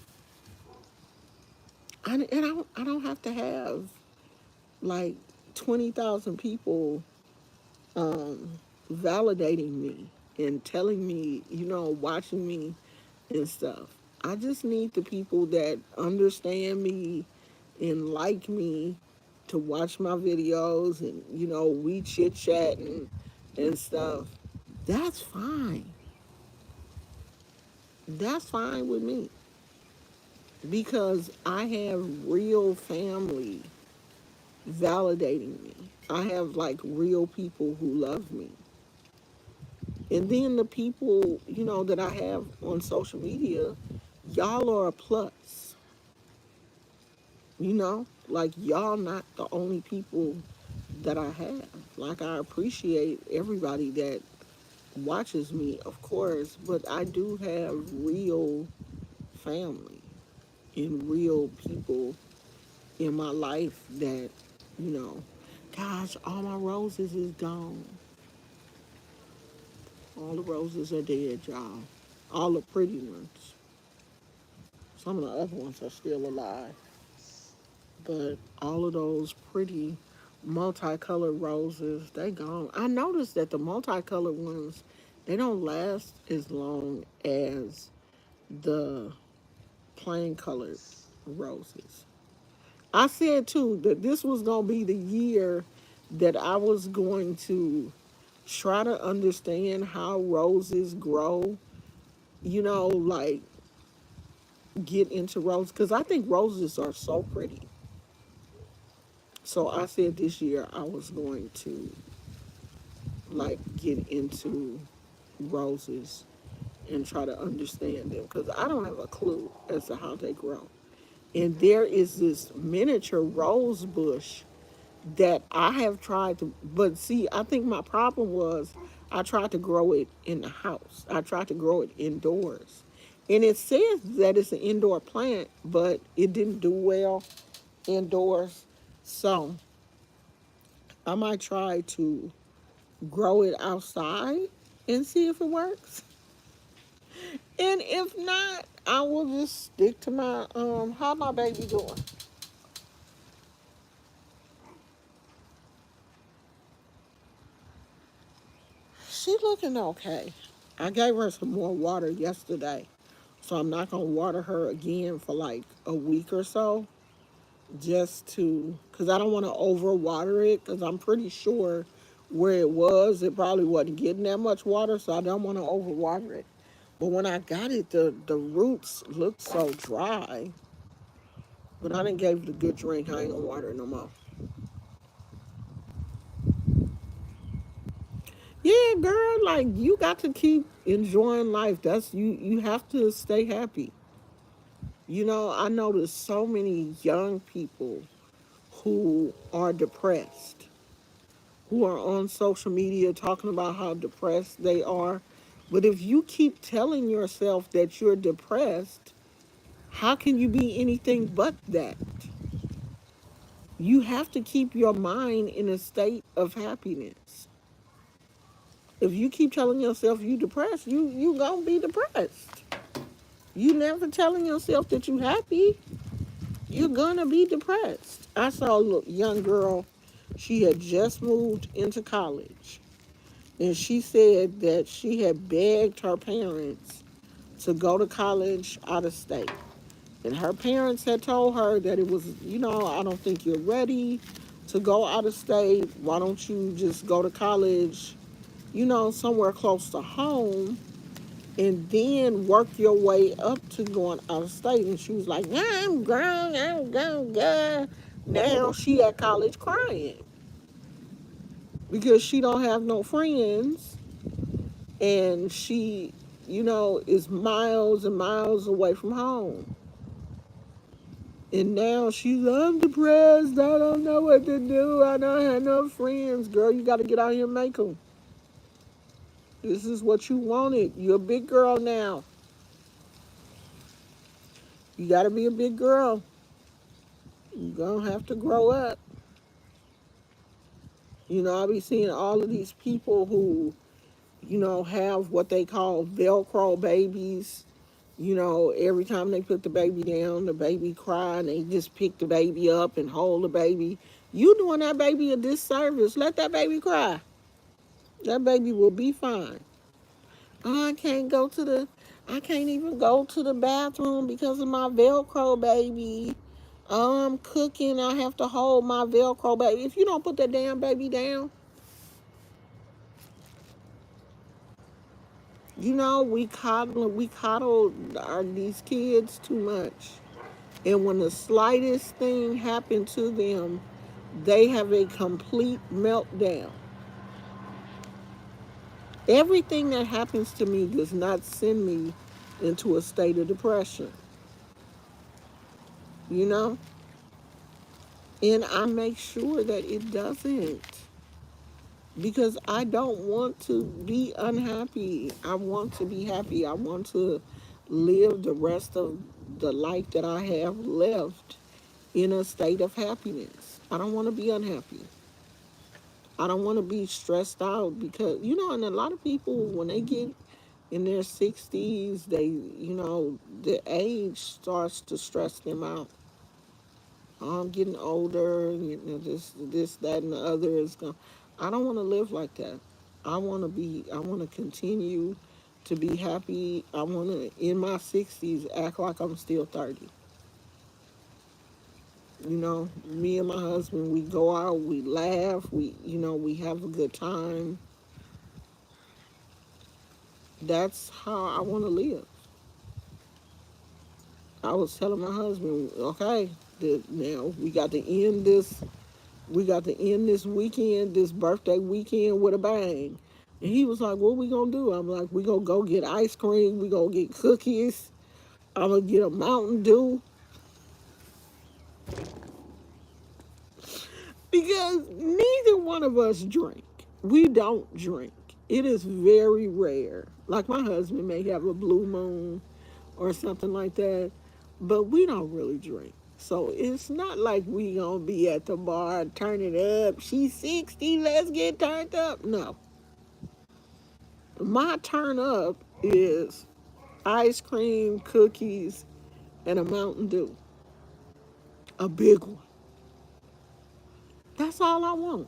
I don't have to have like 20,000 people um, validating me and telling me, watching me and stuff. I just need the people that understand me and like me to watch my videos and, we chit chat and stuff. That's fine. That's fine with me because I have real family validating me. I have like real people who love me. And then the people, that I have on social media, y'all are a plus. Like y'all not the only people that I have. Like I appreciate everybody that watches me, of course, but I do have real family and real people in my life that, you know, gosh, all my roses is gone. All the roses are dead, y'all. All the pretty ones. Some of the other ones are still alive. But all of those pretty multicolored roses, they gone. I noticed that the multicolored ones, they don't last as long as the plain colored roses. I said too that this was going to be the year that I was going to try to understand how roses grow, like get into roses because I think roses are so pretty. So I said this year I was going to like get into roses and try to understand them because I don't have a clue as to how they grow. And there is this miniature rose bush that I have tried to, but see, I think my problem was I tried to grow it in the house. I tried to grow it indoors. And it says that it's an indoor plant, but it didn't do well indoors. So I might try to grow it outside and see if it works. And if not, I will just stick to my how my baby doing? She looking okay. I gave her some more water yesterday. So I'm not gonna water her again for like a week or so. Just to because I don't want to over water it because I'm pretty sure where it probably wasn't getting that much water, so I don't want to over water it. But when I got it, the roots looked so dry. But I didn't give it a good drink. I ain't gonna water it no more. Yeah, girl, like you got to keep enjoying life. That's you have to stay happy. You know, I notice so many young people who are depressed, who are on social media talking about how depressed they are. But if you keep telling yourself that you're depressed, how can you be anything but that? You have to keep your mind in a state of happiness. If you keep telling yourself you depressed, you gonna be depressed. You never telling yourself that you happy, you're gonna be depressed. I saw a young girl, she had just moved into college, and she said that she had begged her parents to go to college out of state. And her parents had told her that it was, I don't think you're ready to go out of state. Why don't you just go to college, somewhere close to home and then work your way up to going out of state? And she was like, "Yeah, I'm grown, I'm grown, girl." Now she at college crying because she don't have no friends, and she, is miles and miles away from home. And now she's, "I'm depressed. I don't know what to do. I don't have no friends." Girl, you got to get out here and make them. This is what you wanted. You're a big girl now. You got to be a big girl. You're going to have to grow up. I be seeing all of these people who, have what they call Velcro babies. Every time they put the baby down, the baby cry, and they just pick the baby up and hold the baby. You doing that baby a disservice. Let that baby cry. That baby will be fine. Oh, I can't even go to the bathroom because of my Velcro baby. Oh, I'm cooking, I have to hold my Velcro baby. If you don't put that damn baby down, we coddle these kids too much. And when the slightest thing happened to them, they have a complete meltdown. Everything that happens to me does not send me into a state of depression, you know? And I make sure that it doesn't, because I don't want to be unhappy. I want to be happy. I want to live the rest of the life that I have left in a state of happiness. I don't want to be unhappy. I don't want to be stressed out because, and a lot of people, when they get in their 60s, the age starts to stress them out. I'm getting older, that, and the other is going. I don't want to live like that. I want to continue to be happy. I want to, in my 60s, act like I'm still 30. Me and my husband, we go out, we laugh, we have a good time. That's how I want to live. I was telling my husband, okay, now we got to end this weekend, this birthday weekend, with a bang. And he was like, "What we gonna do?" I'm like, "We gonna go get ice cream. We gonna get cookies. I'm gonna get a Mountain Dew because neither one of us drink. We don't drink. It is very rare. Like my husband may have a blue moon or something like that, but we don't really drink. So it's not like we gonna be at the bar, turn it up. She's 60, let's get turned up. No. My turn up is ice cream, cookies, and a Mountain Dew. A big one. That's all I want.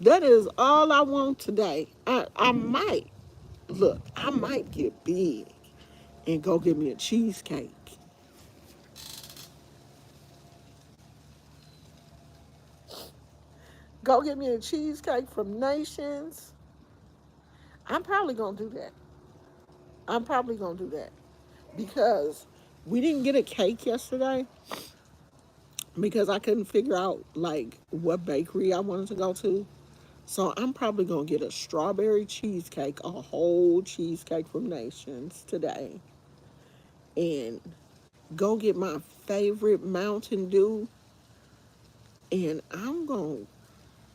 That is all I want today. I might, look, I might get big and go get me a cheesecake. Go get me a cheesecake from Nations. I'm probably going to do that. I'm probably going to do that because we didn't get a cake yesterday because I couldn't figure out like what bakery I wanted to go to. So I'm probably gonna get a strawberry cheesecake, a whole cheesecake from Nations today, and go get my favorite Mountain Dew, and I'm gonna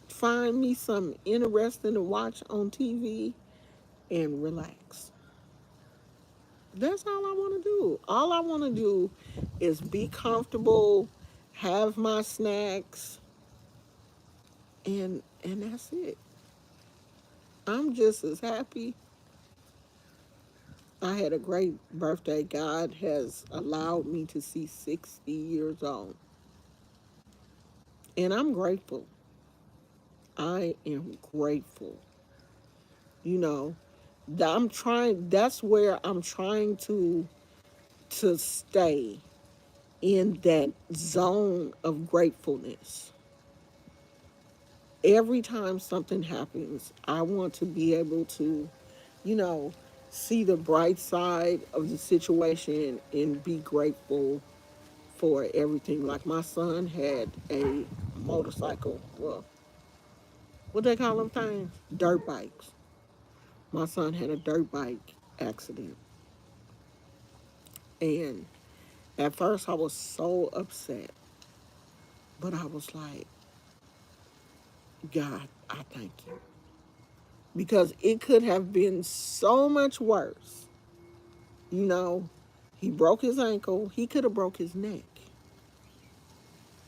find me something interesting to watch on TV and relax. That's all I want to do. All I want to do is be comfortable, have my snacks, and that's it. I'm just as happy. I had a great birthday. God has allowed me to see 60 years old. And I'm grateful. I am grateful. You know, that's where I'm trying to stay in that zone of gratefulness. Every time something happens, I want to be able to, you know, see the bright side of the situation and be grateful for everything. Like my son had a motorcycle, well, what they call them things? Dirt bikes. My son had a dirt bike accident. And at first I was so upset, but I was like, God, I thank you. Because it could have been so much worse. You know, he broke his ankle, he could have broke his neck.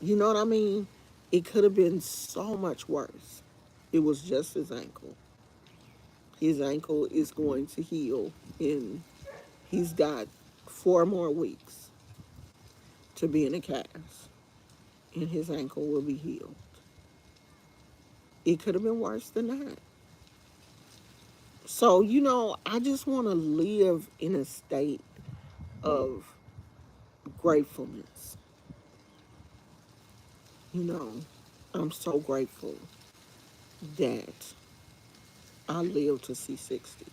You know what I mean? It could have been so much worse. It was just his ankle. His ankle is going to heal, and he's got 4 more weeks to be in a cast, and his ankle will be healed. It could have been worse than that. So, I just want to live in a state of gratefulness. You know, I'm so grateful that I live to see 60.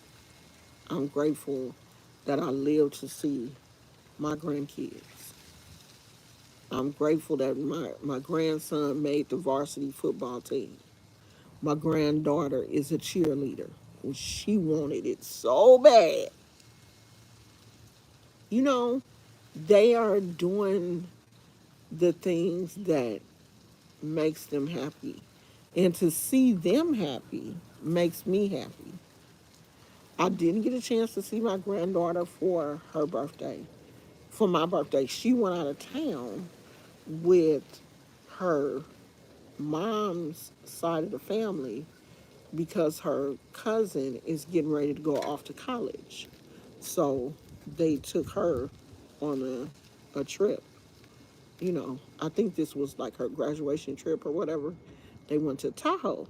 I'm grateful that I live to see my grandkids. I'm grateful that my grandson made the varsity football team. My granddaughter is a cheerleader. And she wanted it so bad. You know, they are doing the things that makes them happy. And to see them happy makes me happy. I didn't get a chance to see my granddaughter for her birthday. For my birthday, she went out of town with her mom's side of the family because her cousin is getting ready to go off to college. So they took her on a trip. I think this was like her graduation trip or whatever. They went to Tahoe.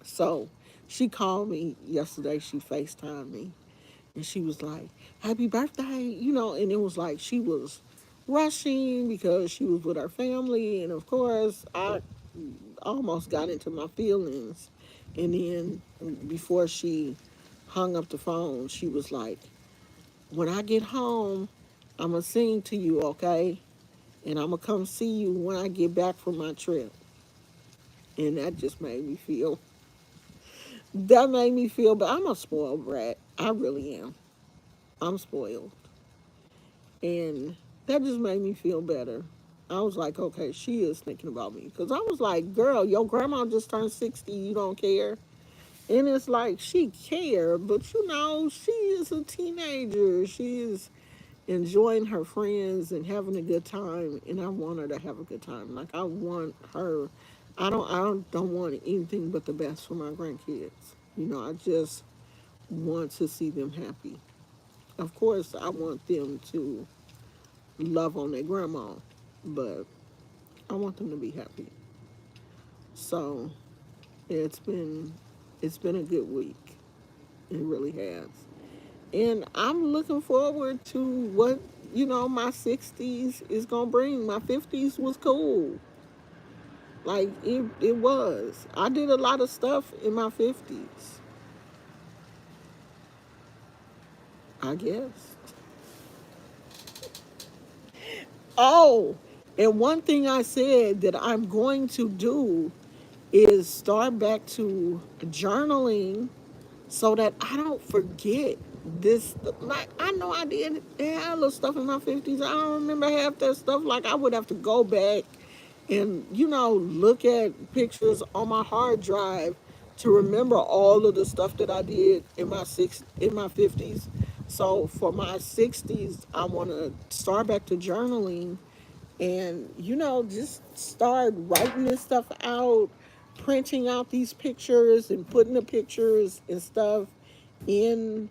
So she called me yesterday. She FaceTimed me. And she was like, "Happy birthday," and it was like she was rushing because she was with her family. And of course, I almost got into my feelings. And then before she hung up the phone, she was like, "When I get home, I'm going to sing to you, okay? And I'm going to come see you when I get back from my trip." And that made me feel, but I'm a spoiled brat. I really am. I'm spoiled. And that just made me feel better. I was like, okay, she is thinking about me. Because I was like, girl, your grandma just turned 60. You don't care. And it's like, she cared. But, she is a teenager. She is enjoying her friends and having a good time. And I want her to have a good time. Like, I want her. I don't want anything but the best for my grandkids. I just want to see them happy. Of course, I want them to love on their grandma, but I want them to be happy. So it's been a good week. It really has. And I'm looking forward to what, my 60s is gonna bring. My 50s was cool. Like it was. I did a lot of stuff in my 50s, I guess. Oh, and one thing I said that I'm going to do is start back to journaling so that I don't forget this. Like, I know I did have little stuff in my 50s. I don't remember half that stuff. Like, I would have to go back and, look at pictures on my hard drive to remember all of the stuff that I did in my 50s. So for my 60s, I want to start back to journaling and just start writing this stuff out, printing out these pictures and putting the pictures and stuff in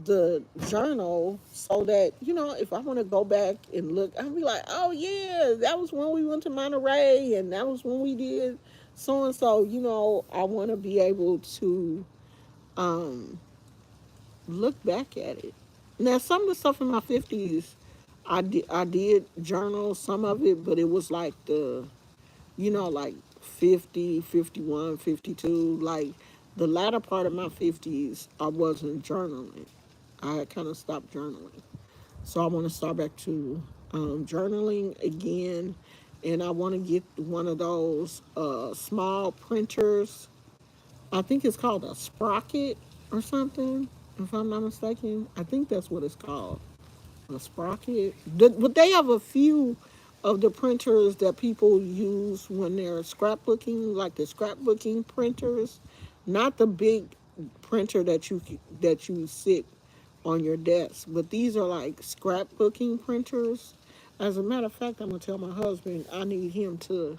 the journal so that if I want to go back and look, I'll be like, oh yeah, that was when we went to Monterey and that was when we did so and so. I want to be able to um look back at it. Now, some of the stuff in my 50s, I did journal some of it, but it was like like 50, 51, 52. Like the latter part of my 50s, I wasn't journaling. I had kind of stopped journaling. So I want to start back to journaling again. And I want to get one of those small printers. I think it's called a Sprocket or something, if I'm not mistaken. I think that's what it's called, a Sprocket. But they have a few of the printers that people use when they're scrapbooking, like the scrapbooking printers, not the big printer that you sit on your desk, but these are like scrapbooking printers. As a matter of fact, I'm gonna tell my husband I need him to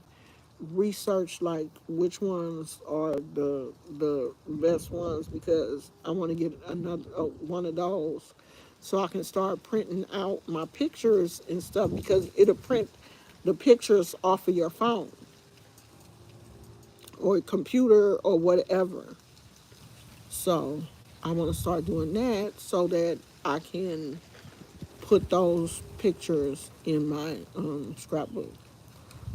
research like which ones are the best ones because I want to get another one of those so I can start printing out my pictures and stuff because it'll print the pictures off of your phone or computer or whatever. So I want to start doing that so that I can put those pictures in my scrapbook.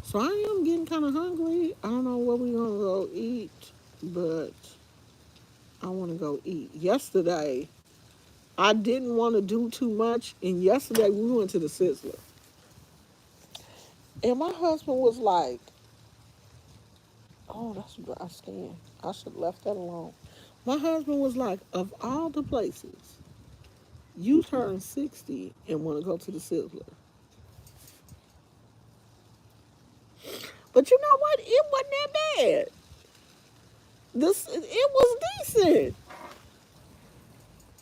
So I am getting kind of hungry. I don't know what we're gonna go eat, but I want to go eat. Yesterday, I didn't want to do too much, and yesterday we went to the Sizzler, and my husband was like, "Oh, that's a dry skin. I should have left that alone." My husband was like, "Of all the places, you turn 60 and want to go to the Sizzler." But you know what? It wasn't that bad. It was decent.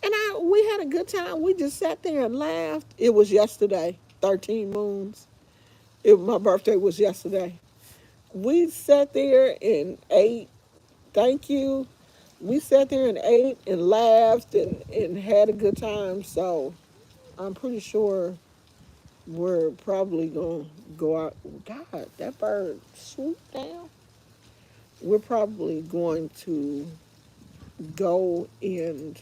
And we had a good time. We just sat there and laughed. It was yesterday, 13 moons. My birthday was yesterday. We sat there and ate. Thank you. We sat there and ate and laughed and had a good time. So I'm pretty sure we're probably going to go out. God, that bird swooped down. We're probably going to go and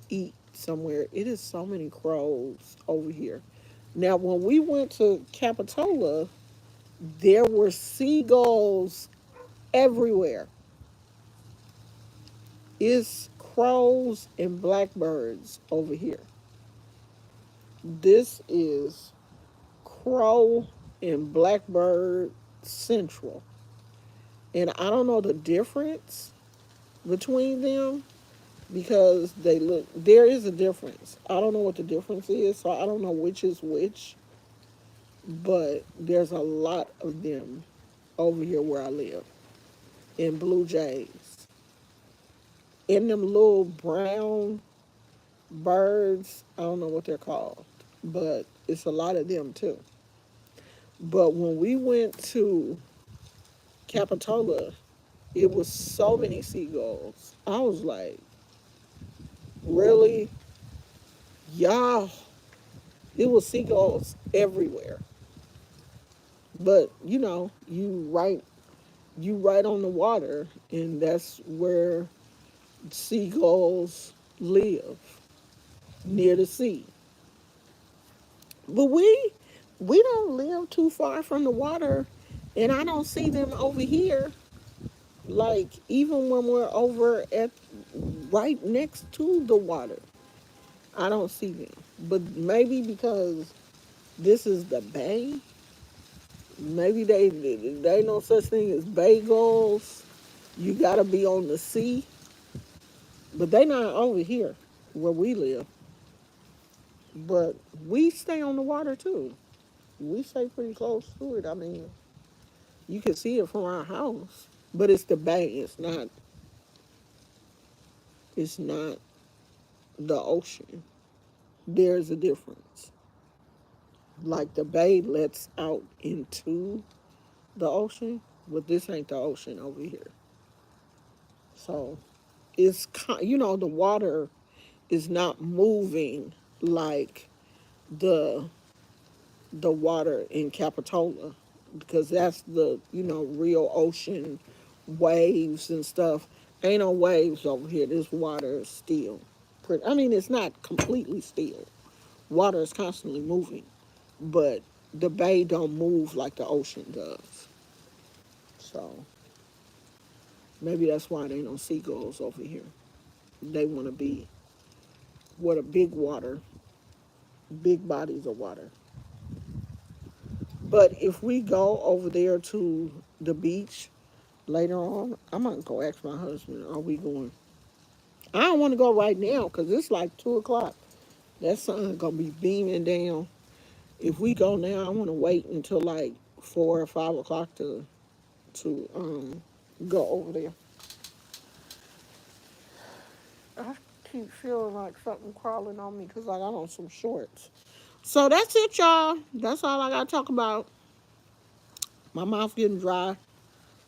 eat somewhere. It is so many crows over here. Now, when we went to Capitola, there were seagulls everywhere. It's crows and blackbirds over here. This is crow and blackbird central. And I don't know the difference between them because there is a difference. I don't know what the difference is, so I don't know which is which, but there's a lot of them over here where I live in blue jays. In them little brown birds, I don't know what they're called, but it's a lot of them too. But when we went to Capitola, it was so many seagulls. I was like, really? Y'all, it was seagulls everywhere. But you right on the water, and that's where seagulls live, near the sea. But we don't live too far from the water, and I don't see them over here. Like even when we're over at right next to the water, I don't see them. But maybe because this is the bay, Maybe they ain't no such thing as bagels. You gotta be on the sea, but they not over here where we live. But we stay on the water too. We stay pretty close to it. I mean, you can see it from our house, but it's the bay. It's not. It's not the ocean. There's a difference. Like the bay lets out into the ocean, but this ain't the ocean over here. So it's the water is not moving like the the water in Capitola, because that's the real ocean waves and stuff. Ain't no waves over here. This water is still. I mean, it's not completely still. Water is constantly moving, but the bay don't move like the ocean does. So maybe that's why they don't seagulls over here. They want to be what a big water, big bodies of water. But if we go over there to the beach later on, I'm gonna go ask my husband, are we going? I don't want to go right now because it's like 2 o'clock. That sun gonna be beaming down. If we go now, I want to wait until like 4 or 5 o'clock to go over there. I keep feeling like something crawling on me because I got on some shorts. So that's it, y'all. That's all I gotta talk about. My mouth getting dry. I'm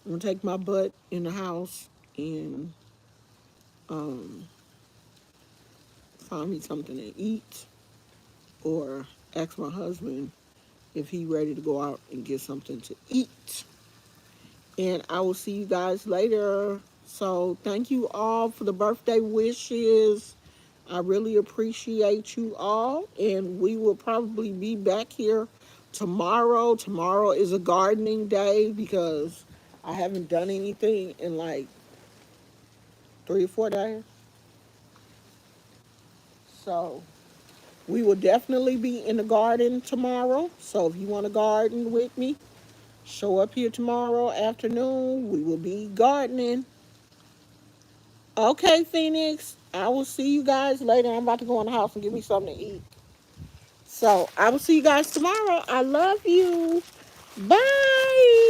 gonna take my butt in the house and um, find me something to eat, or ask my husband if he ready to go out and get something to eat. And I will see you guys later. So thank you all for the birthday wishes. I really appreciate you all. And we will probably be back here tomorrow. Tomorrow is a gardening day because I haven't done anything in like 3 or 4 days. So we will definitely be in the garden tomorrow. So if you want to garden with me, show up here tomorrow afternoon. We will be gardening. Okay, Phoenix. I will see you guys later. I'm about to go in the house and get me something to eat. So I will see you guys tomorrow. I love you. Bye.